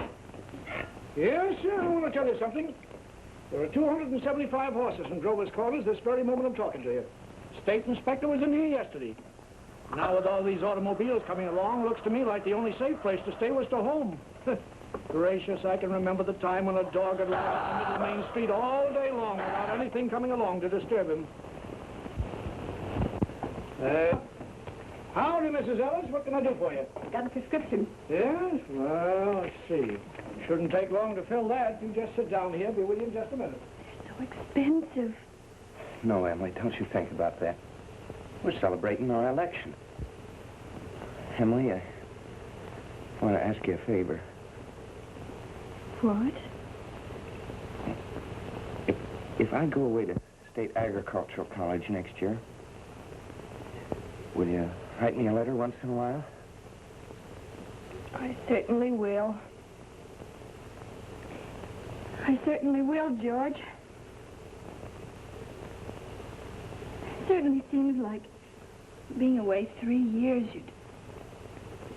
Yes, sir, I want to tell you something. There are 275 horses in Grover's Corners this very moment I'm talking to you. State inspector was in here yesterday. Now with all these automobiles coming along, looks to me like the only safe place to stay was to home. Gracious, I can remember the time when a dog would lie out in the middle of Main Street all day long without anything coming along to disturb him. Howdy, Mrs. Ellis. What can I do for you? got a prescription. Yes? Well, let's see. Shouldn't take long to fill that. You just sit down here. Be with you in just a minute. So expensive. No, Emily, don't you think about that. We're celebrating our election. Emily, I want to ask you a favor. What? If I go away to State Agricultural College next year, will you write me a letter once in a while? I certainly will. I certainly will, George. It certainly seems like being away 3 years, you'd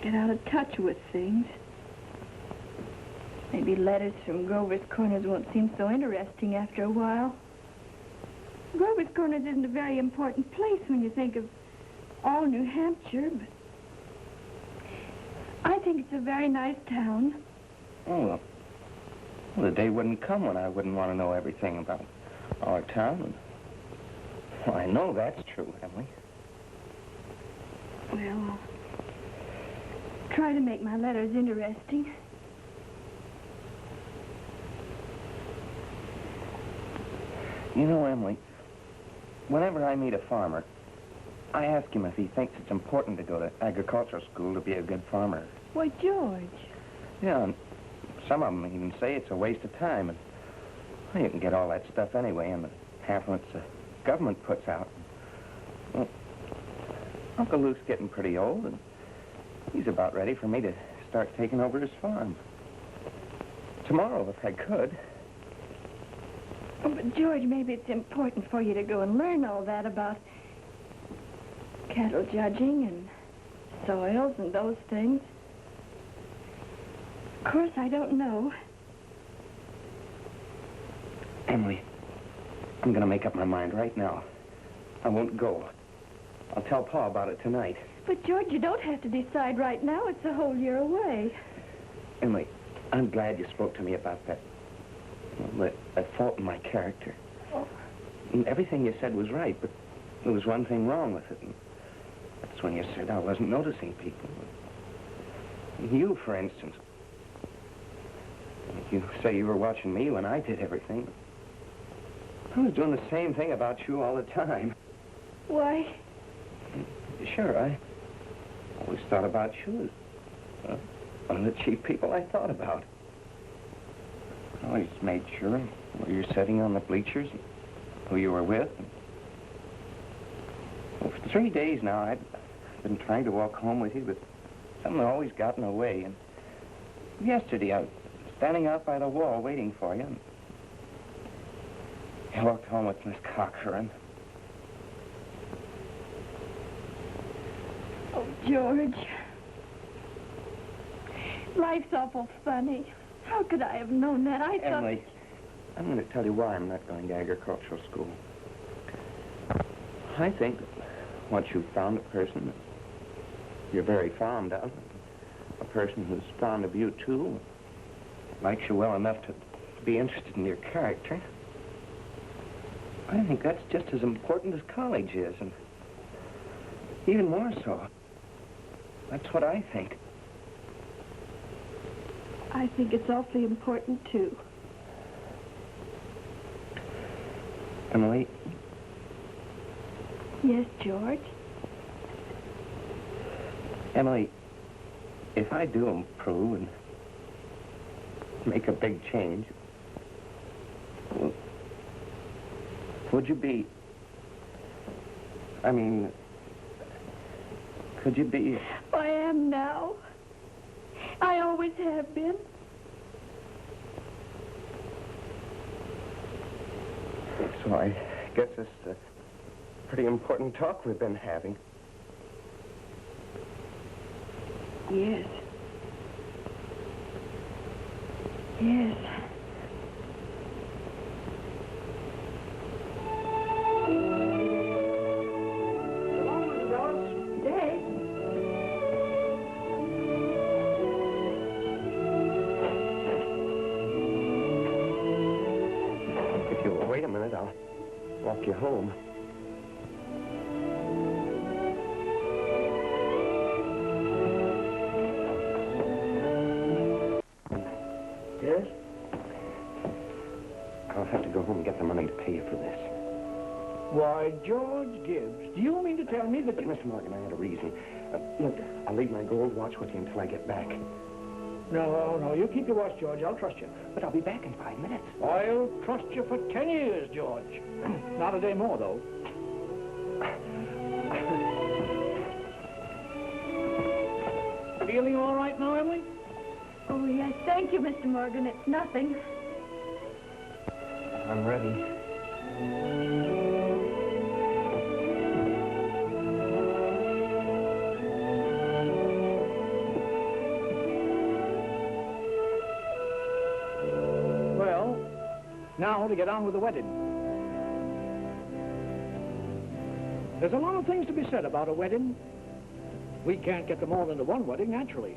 get out of touch with things. Maybe letters from Grover's Corners won't seem so interesting after a while. Grover's Corners isn't a very important place when you think of all New Hampshire, but I think it's a very nice town. Oh, well, the day wouldn't come when I wouldn't want to know everything about our town. Well, I know that's true, Emily. Well, I'll try to make my letters interesting. You know, Emily, whenever I meet a farmer, I ask him if he thinks it's important to go to agricultural school to be a good farmer. Why, George. Yeah, and some of them even say it's a waste of time. And well, you can get all that stuff anyway, and half of it's the government puts out. Well, Uncle Luke's getting pretty old, and he's about ready for me to start taking over his farm. Tomorrow, if I could. Oh, but, George, maybe it's important for you to go and learn all that about cattle judging and soils and those things. Of course, I don't know. Emily, I'm going to make up my mind right now. I won't go. I'll tell Pa about it tonight. But, George, you don't have to decide right now. It's a whole year away. Emily, I'm glad you spoke to me about that fault in my character. Oh. And everything you said was right, but there was one thing wrong with it. And that's when you said I wasn't noticing people. You, for instance. You say you were watching me when I did everything. I was doing the same thing about you all the time. Why? Sure, I always thought about you as one of the chief people I thought about. I always made sure where you're sitting on the bleachers, who you were with. Well, for 3 days now, I've been trying to walk home with you, but something always got in the way. And yesterday, I was standing out by the wall waiting for you. And you walked home with Miss Cochran. Oh, George. Life's awful funny. How could I have known that? I thought... Emily, I'm going to tell you why I'm not going to agricultural school. I think that once you've found a person that you're very fond of, a person who's fond of you, too, likes you well enough to be interested in your character, I think that's just as important as college is, and even more so. That's what I think. I think it's awfully important, too. Emily? Yes, George? Emily, if I do improve and make a big change, would you be... I mean, could you be... I am now. I always have been. So I guess it's a pretty important talk we've been having. Yes. Yes. If you'll wait a minute, I'll walk you home. Yes? I'll have to go home and get the money to pay you for this. Why, George Gibbs, do you mean to tell me that... But, Mr. Morgan, I had a reason. Look, I'll leave my gold watch with you until I get back. No, you keep your watch, George. I'll trust you. But I'll be back in 5 minutes. I'll trust you for 10 years, George. Not a day more, though. Feeling all right now, Emily? Oh, yes. Thank you, Mr. Morgan. It's nothing. I'm ready. Well, now to get on with the wedding. There's a lot of things to be said about a wedding. We can't get them all into one wedding, naturally.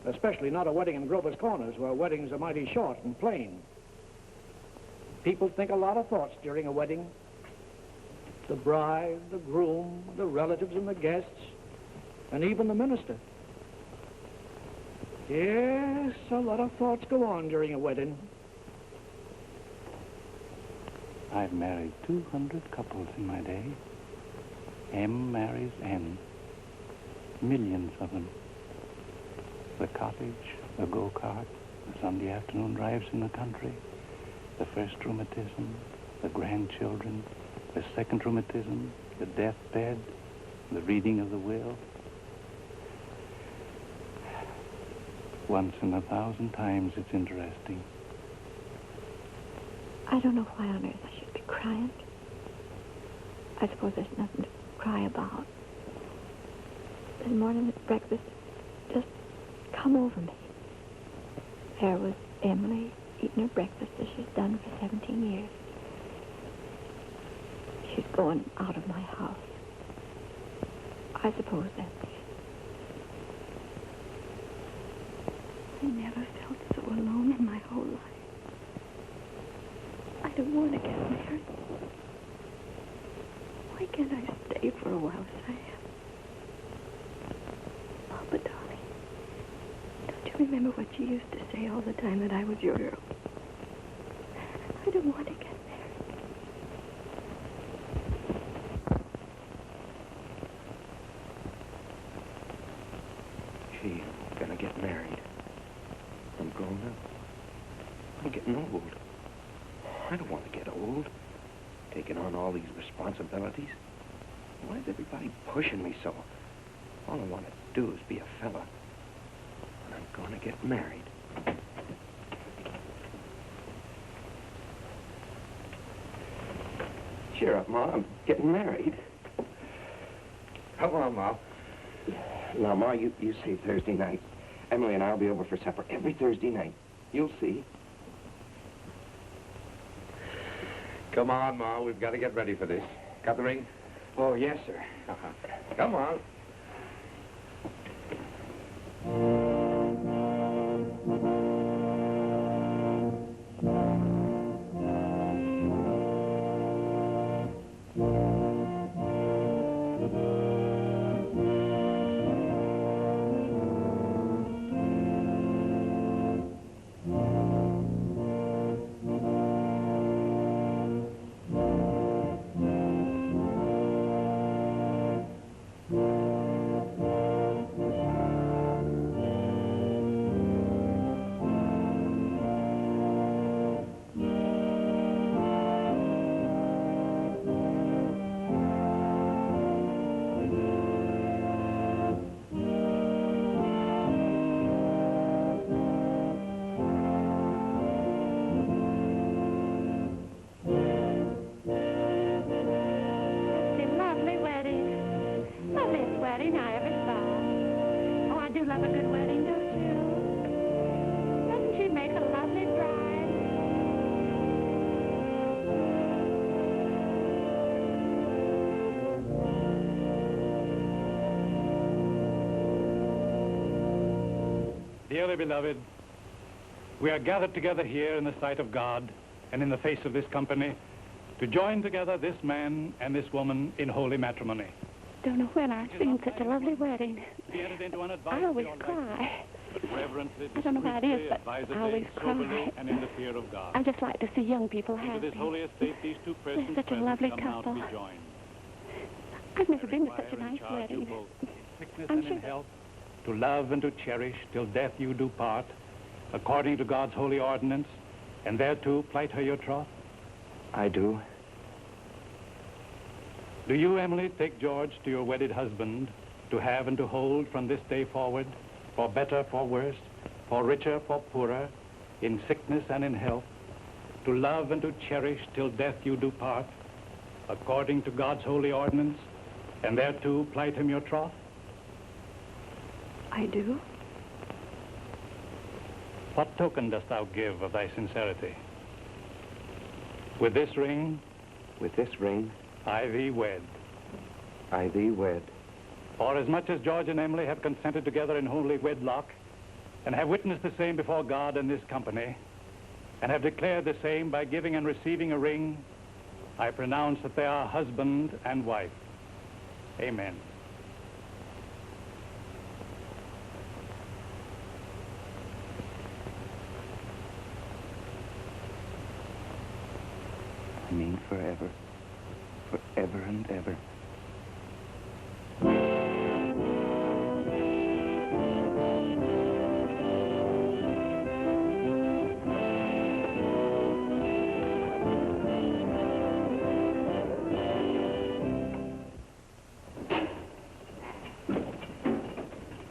Especially not a wedding in Grover's Corners, where weddings are mighty short and plain. People think a lot of thoughts during a wedding. The bride, the groom, the relatives and the guests, and even the minister. Yes, a lot of thoughts go on during a wedding. I've married 200 couples in my day. M marries N. Millions of them. The cottage, the go-kart, the Sunday afternoon drives in the country, the first rheumatism, the grandchildren, the second rheumatism, the deathbed, the reading of the will. Once in 1,000 times it's interesting. I don't know why on earth I should be crying. I suppose there's nothing to cry about. This morning at breakfast, just come over me. There was Emily eating her breakfast as she's done for 17 years. She's going out of my house. I suppose that's it. I never felt so alone in my whole life. I don't want to get married. Why can't I stay for a while, Sam? Papa, darling, don't you remember what you used to say all the time that I was your girl? I don't want to get married. Gee, I'm gonna get married. I'm grown up. I'm getting old. I don't want to get old. Taking on all these responsibilities. Why is everybody pushing me so? All I want to do is be a fella. And I'm going to get married. Cheer up, Ma. I'm getting married. Come on, Ma. Now, Ma, you see Thursday night. Emily and I will be over for supper every Thursday night. You'll see. Come on, Ma. We've got to get ready for this. Got the ring? Oh, yes, sir. Come on. Dearly beloved, we are gathered together here in the sight of God and in the face of this company to join together this man and this woman in holy matrimony. Don't know when I've seen such a lovely wedding. Be entered into an advice I always of your cry. life, reverently, I don't know why it is, but advisedly, I always soberly, cry. and in the fear of God. I just like to see young people Into happy. this holy estate, these two persons such a present lovely come now to be couple. joined. I've never been to such a Require and nice charge you wedding. both, in sickness I'm and in sure that- health, to love and to cherish till death you do part, according to God's holy ordinance, and thereto plight her your troth. I do. Do you, Emily, take George to your wedded husband, to have and to hold from this day forward, for better, for worse, for richer, for poorer, in sickness and in health, to love and to cherish till death you do part, according to God's holy ordinance, and thereto plight him your troth? I do. What token dost thou give of thy sincerity? With this ring, With this ring, I thee wed. I thee wed. For as much as George and Emily have consented together in holy wedlock, and have witnessed the same before God and this company, and have declared the same by giving and receiving a ring, I pronounce that they are husband and wife. Amen. I mean forever. Forever and ever.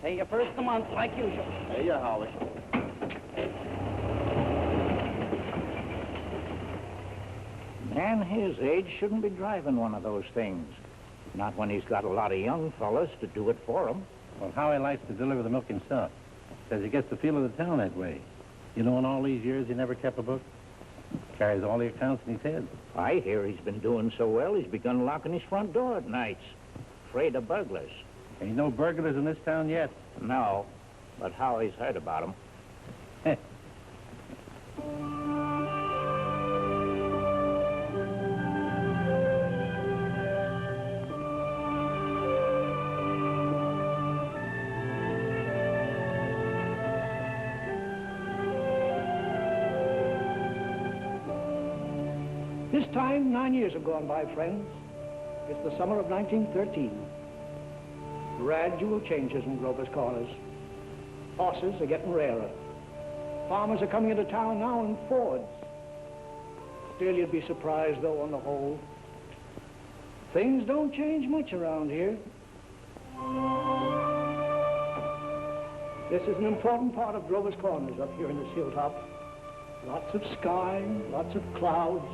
Pay your first of the month like usual. Hey, you, Holly. Man his age shouldn't be driving one of those things. Not when he's got a lot of young fellas to do it for him. Well, Howie likes to deliver the milk himself. Says he gets the feel of the town that way. You know, in all these years, he never kept a book. Carries all the accounts in his head. I hear he's been doing so well, he's begun locking his front door at nights. Afraid of burglars. Ain't no burglars in this town yet. No, but Howie's heard about them. This time, 9 years have gone by, friends. It's the summer of 1913. Gradual changes in Grover's Corners. Horses are getting rarer. Farmers are coming into town now in Fords. Still, you'd be surprised, though, on the whole. Things don't change much around here. This is an important part of Grover's Corners up here in this hilltop. Lots of sky, lots of clouds,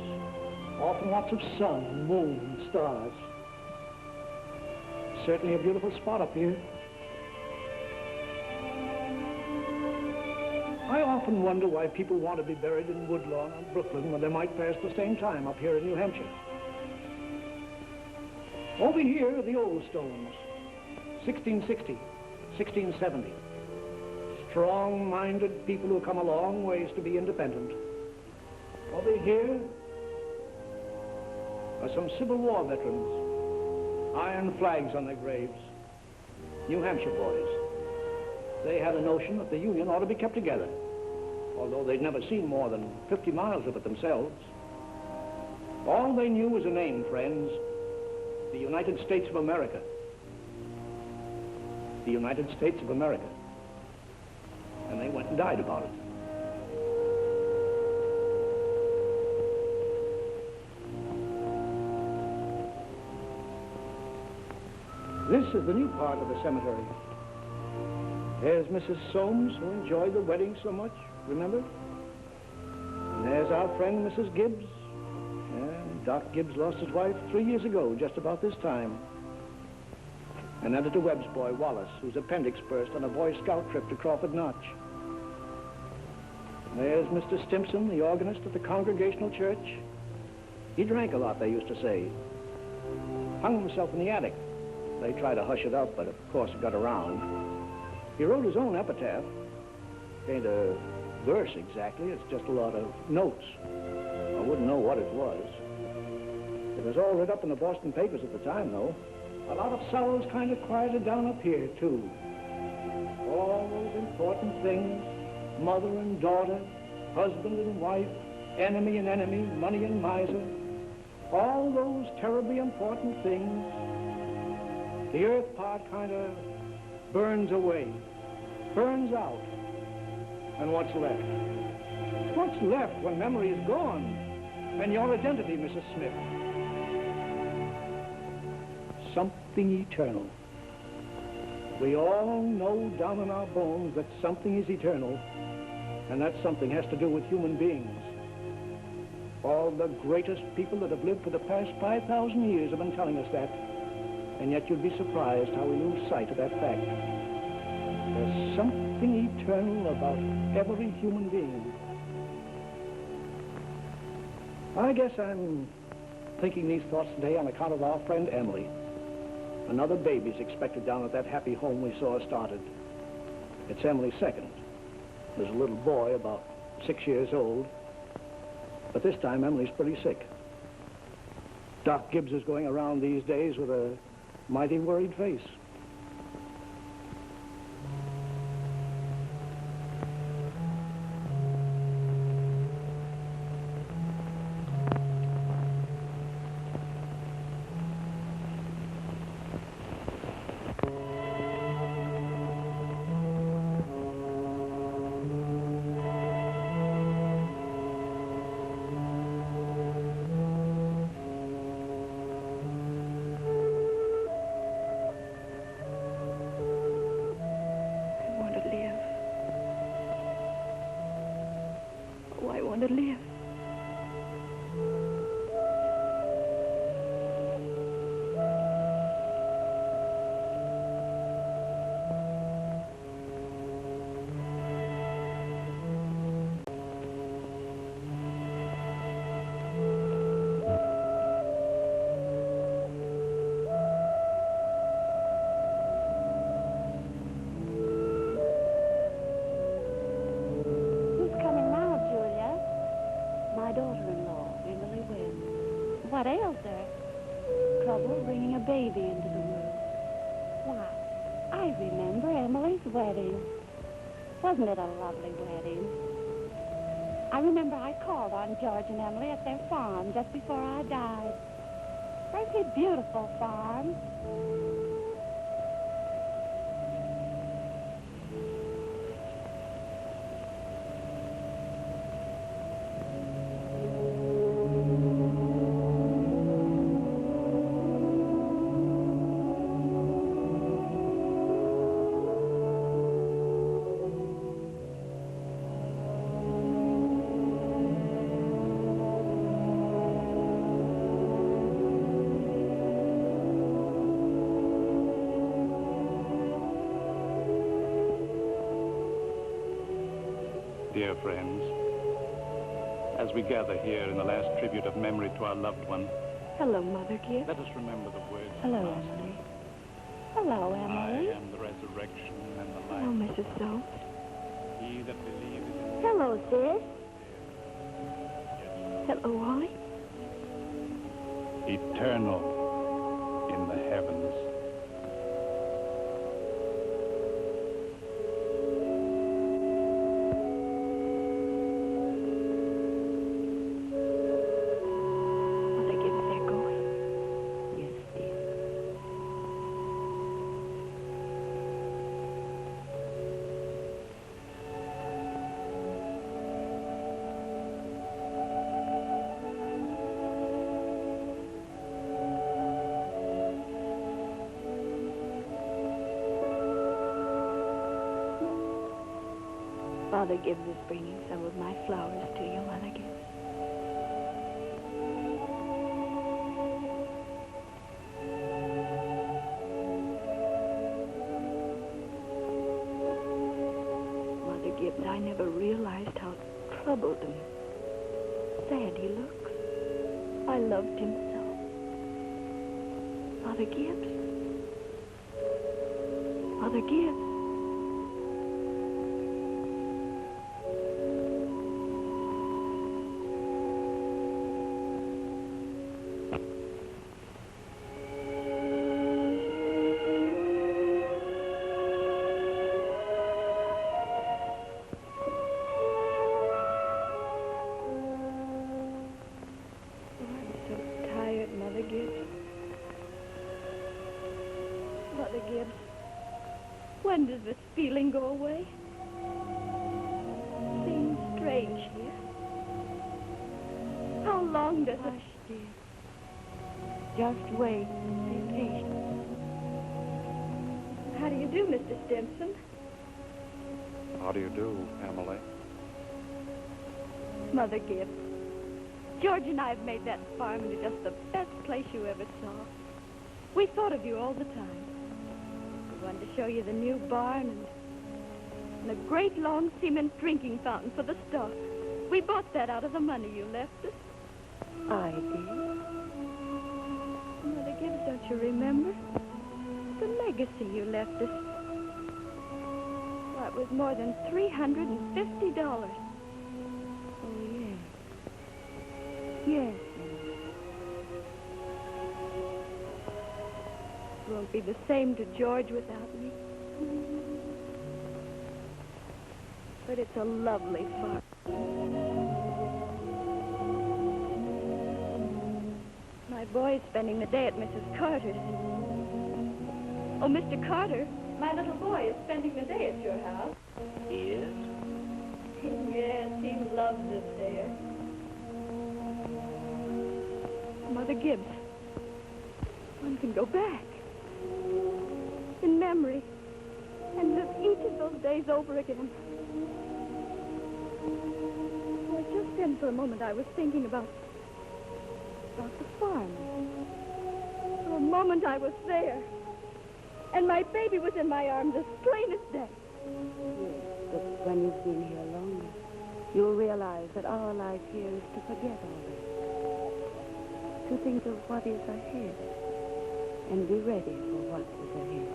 Often lots of sun and moon and stars. Certainly a beautiful spot up here. I often wonder why people want to be buried in Woodlawn or Brooklyn when they might pass the same time up here in New Hampshire. Over here are the old stones, 1660, 1670. Strong-minded people who come a long ways to be independent. Over here are some Civil War veterans, iron flags on their graves, New Hampshire boys. They had a notion that the Union ought to be kept together, although they'd never seen more than 50 miles of it themselves. All they knew was a name, friends, the United States of America. The United States of America. And they went and died about it. This is the new part of the cemetery. There's Mrs. Soames, who enjoyed the wedding so much, remember? And there's our friend, Mrs. Gibbs. And Doc Gibbs lost his wife 3 years ago, just about this time. And Editor Webb's boy, Wallace, whose appendix burst on a Boy Scout trip to Crawford Notch. There's Mr. Stimson, the organist at the Congregational Church. He drank a lot, they used to say. Hung himself in the attic. They tried to hush it up, but of course it got around. He wrote his own epitaph. Ain't a verse exactly, it's just a lot of notes. I wouldn't know what it was. It was all writ up in the Boston papers at the time, though. A lot of sorrows kind of quieted down up here, too. All those important things, mother and daughter, husband and wife, enemy and enemy, money and miser. All those terribly important things. The earth part kind of burns away, burns out. And what's left? What's left when memory is gone? And your identity, Mrs. Smith? Something eternal. We all know down in our bones that something is eternal, and that something has to do with human beings. All the greatest people that have lived for the past 5,000 years have been telling us that. And yet you'd be surprised how we lose sight of that fact. There's something eternal about every human being. I guess I'm thinking these thoughts today on account of our friend Emily. Another baby's expected down at that happy home we saw started. It's Emily's second. There's a little boy about 6 years old. But this time Emily's pretty sick. Doc Gibbs is going around these days with a mighty worried face. To live. What ails her? Trouble bringing a baby into the world. Why, I remember Emily's wedding. Wasn't it a lovely wedding? I remember I called on George and Emily at their farm just before I died. Very beautiful farm. Dear friends, as we gather here in the last tribute of memory to our loved one, Hello, Mother Gibbs. let us remember the words Hello, of the Master. Emily. Hello, Emily. I am the resurrection and the Hello, life. Mrs. Soames. He that believes in me. Hello, sis. Hello, Wally. Eternal in the heavens. Mother Gibbs, they're going. Yes, dear. Father Gibbs is bringing some of my flowers to you, Mother Gibbs. Mother Gibbs, I never realized how troubled and sad he looks. I loved him so. Mother Gibbs? Mother Gibbs? Mother Gibbs, when does this feeling go away? Seems strange here. How long does it... Hush, dear. Just wait. Be patient. How do you do, Mr. Stimson? How do you do, Emily? Mother Gibbs, George and I have made that farm into just the best place you ever saw. We thought of you all the time. We wanted to show you the new barn and a great long cement drinking fountain for the stock. We bought that out of the money you left us. I did. Mother Gibbs, don't you remember? The legacy you left us. Well, it was more than $350. Oh, yes. Yes. It won't be the same to George without me. But it's a lovely farm. My boy is spending the day at Mrs. Carter's. Oh, Mr. Carter, my little boy is spending the day at your house. He is? Yes, he loves it there. Mother Gibbs, one can go back in memory and live each of those days over again. Well, just then for a moment I was thinking about the farm. For a moment I was there, and my baby was in my arms as plain as day. Yes, but when you've been here longer, you'll realize that our life here is to forget all that. To think of what is ahead and be ready for what is ahead.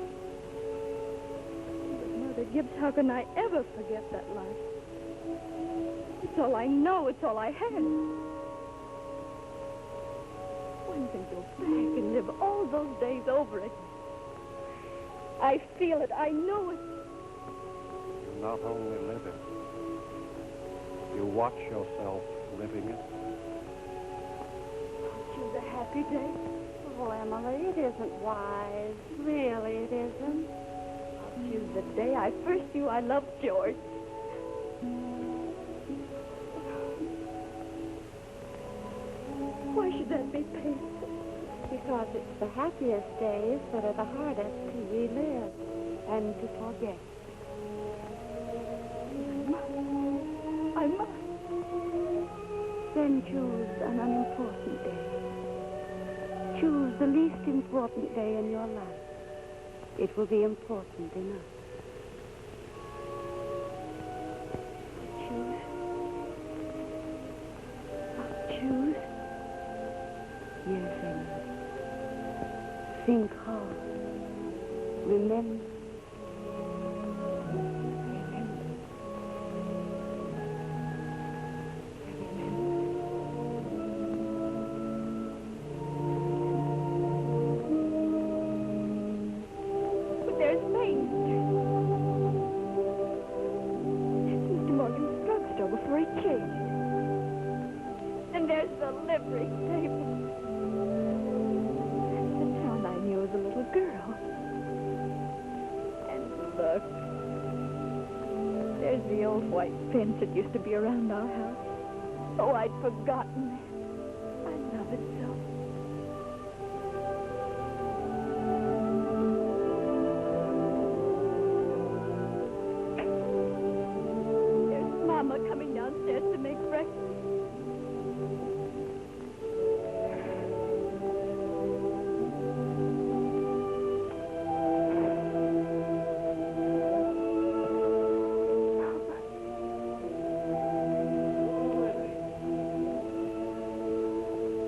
But Mother Gibbs, how can I ever forget that life? It's all I know. It's all I had. One can go back and live all those days over again. I feel it. I know it. You not only live it, you watch yourself living it. Choose a happy day. Oh, Emily, it isn't wise. Really, it isn't. I'll choose the day I first knew I loved George. Why should that be painful? Because it's the happiest days that are the hardest to relive and to forget. I must. Then choose an unimportant day. Choose the least important day in your life. It will be important enough. Choose dear thing. Think hard. Remember. But there's Bainter. There's Mr. Morgan's drugstore before he changed. And there's the livery stable. The town I knew as a little girl. And look. There's the old white fence that used to be around our house. Oh, I'd forgotten that. I love it so. There's Mama coming downstairs to make breakfast.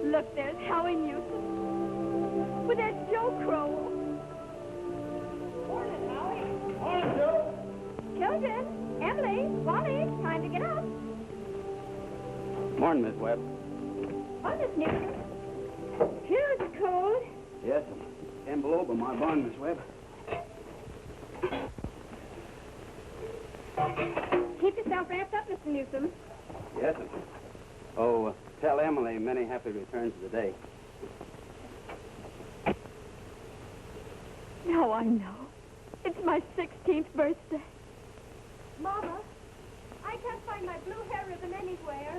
Look, there's Howie Newsom. With that Joe Crow. Morning, Howie. Morning, Joe. Children, Emily, Wally, time to get up. Morning, Miss Webb. On this Newsom. Here's the code. Yes, envelope of my bond, Miss Webb. Keep yourself wrapped up, Mr. Newsom. Yes, sir. Oh, tell Emily many happy returns of the day. Now I know. It's my 16th birthday. Mama, I can't find my blue hair ribbon anywhere.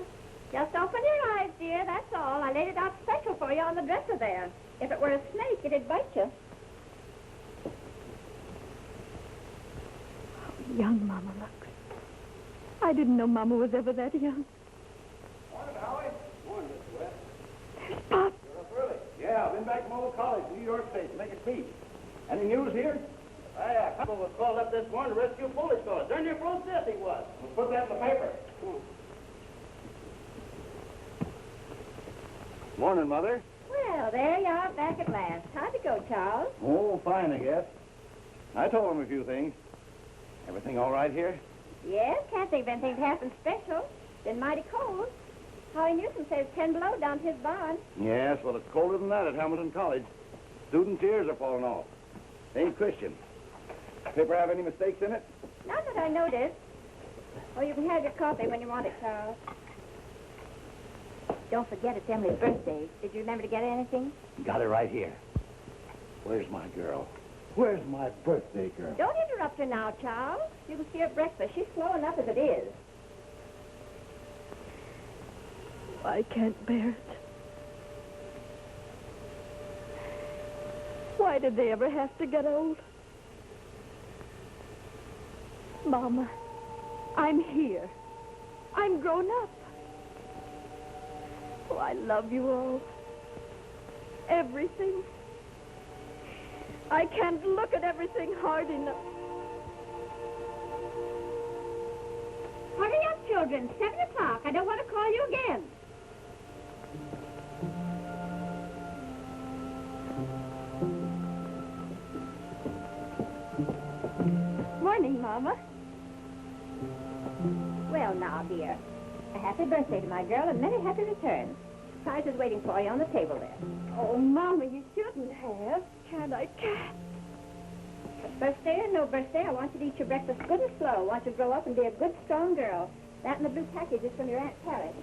Just open your eyes, dear, that's all. I laid it out special for you on the dresser there. If it were a snake, it'd bite you. How young Mama looks. I didn't know Mama was ever that young. Morning, Howie. Morning, Mr. Webb. There's Pop. You're up early. Yeah, I've been back from old college, New York State, to make a speech. Any news here? A couple was called up this morning to rescue a Polish fellow. Darn near froze to death he was. We'll put that in the paper. Morning, Mother. Well, there you are back at last. How'd it go, Charles? Oh, fine, I guess. I told him a few things. Everything all right here? Yes, can't think of anything that happened special. Been mighty cold. Howie Newsom says 10 below down to his barn. Yes, well, it's colder than that at Hamilton College. Students' ears are falling off. They ain't Christian. Paper have any mistakes in it? Not that I noticed. Oh, you can have your coffee when you want it, Charles. Don't forget it's Emily's birthday. Did you remember to get her anything? Got it right here. Where's my girl? Where's my birthday girl? Don't interrupt her now, Charles. You can see her breakfast. She's slow enough as it is. I can't bear it. Why did they ever have to get old? Mama, I'm here. I'm grown up. Oh, I love you all. Everything. I can't look at everything hard enough. Hurry up, children. 7 o'clock. I don't want to call you again. Morning, Mama. Well, now, dear. A happy birthday to my girl and many happy returns. Prize is waiting for you on the table there. Oh, Mama, you shouldn't have. Can't I? Can't. Birthday or no birthday, I want you to eat your breakfast good and slow. I want you to grow up and be a good, strong girl. That and the blue package is from your Aunt Paris.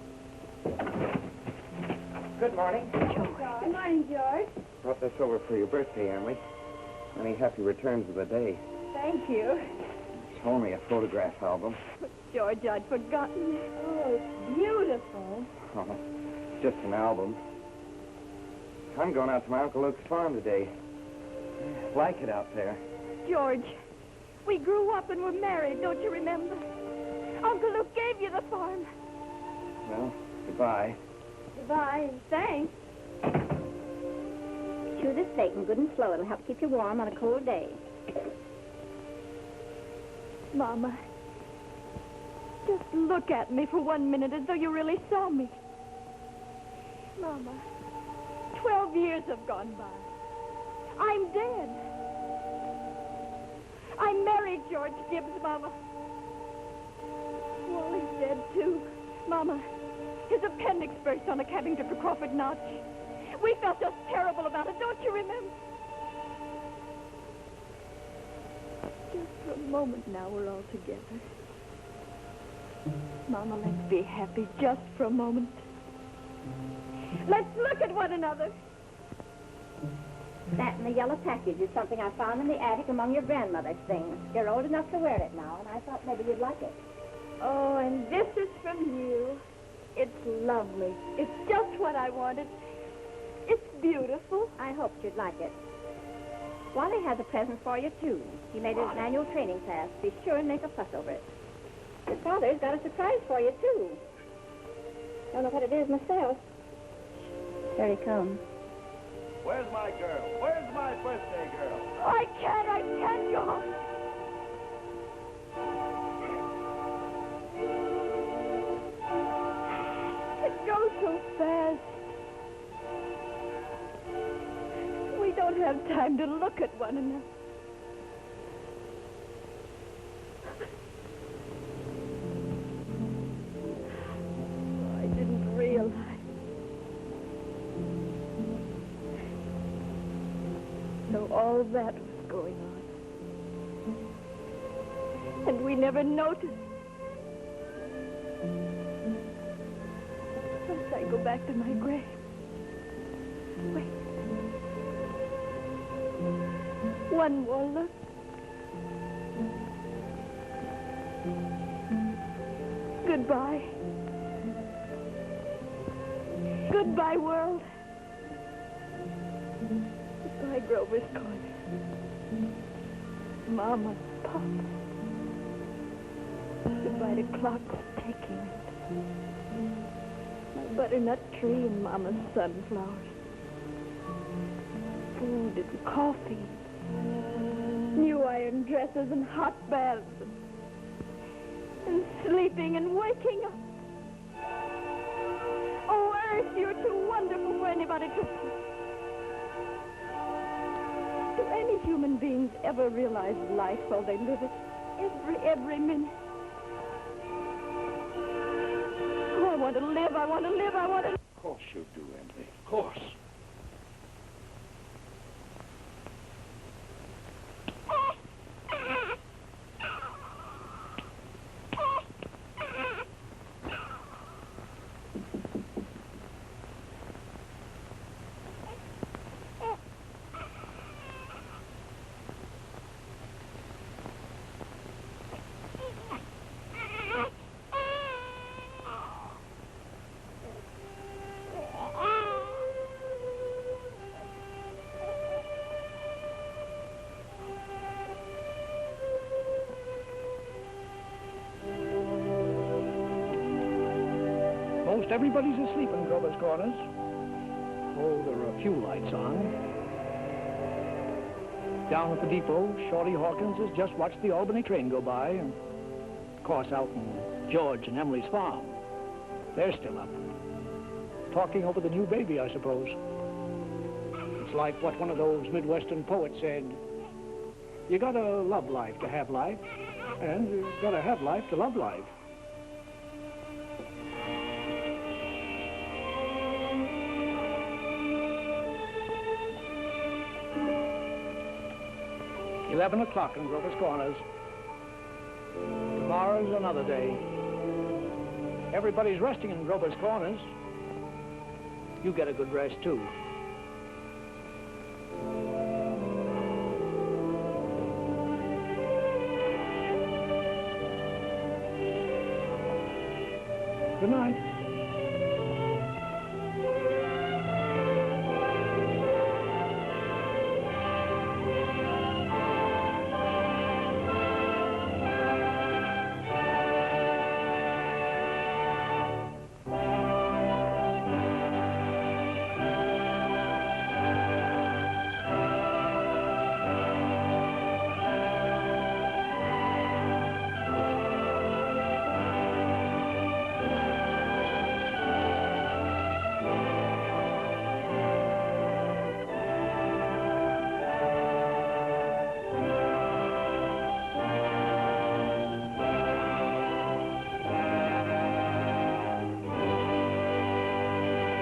Good morning. George. Good morning, George. Brought this over for your birthday, Emily. Many happy returns of the day. Thank you. Told me a photograph album. George, I'd forgotten. Oh, it's beautiful. Oh, just an album. I'm going out to my Uncle Luke's farm today. Like it out there. George, we grew up and were married, don't you remember? Uncle Luke gave you the farm. Well, goodbye. Goodbye, and thanks. Chew this bacon good and slow. It'll help keep you warm on a cold day. Mama, just look at me for 1 minute as though you really saw me. Mama, 12 12 years have gone by. I'm dead. I married George Gibbs, Mama. Wally's dead, too. Mama, his appendix burst on a cabbing trip to Crawford Notch. We felt just terrible about it, don't you remember? Just for a moment now, we're all together. Mama, let's be happy just for a moment. Let's look at one another. That in the yellow package is something I found in the attic among your grandmother's things. You're old enough to wear it now, and I thought maybe you'd like it. Oh, and this is from you. It's lovely. It's just what I wanted. It's beautiful. I hoped you'd like it. Wally has a present for you, too. He made it an annual training class. Be sure and make a fuss over it. Your father's got a surprise for you, too. Don't know what it is myself. Here he comes. Where's my girl? Where's my birthday girl? I can't go. It goes so fast. We don't have time to look at one another. I didn't realize. So all that was going on. And we never noticed. First I go back to my grave. Wait. One more look. Goodbye. Goodbye, world. Goodbye, Grover's Corner. Mama, Papa. Goodbye to clocks ticking. My butternut tree and Mama's sunflowers. Food and coffee. New iron dresses and hot baths. And sleeping and waking up. Oh, Earth, you're too wonderful for anybody to... Do any human beings ever realize life while they live it? Every minute. Oh, I want to live, I want to live, I want to... Of course you do, Emily. Of course. Most everybody's asleep in Grover's Corners. Oh, there are a few lights on. Down at the depot, Shorty Hawkins has just watched the Albany train go by, and of course out in George and Emily's farm. They're still up. Talking over the new baby, I suppose. It's like what one of those Midwestern poets said. You gotta love life to have life, and you gotta have life to love life. $11 o'clock in Grover's Corners. Tomorrow's another day. Everybody's resting in Grover's Corners. You get a good rest, too. Good night.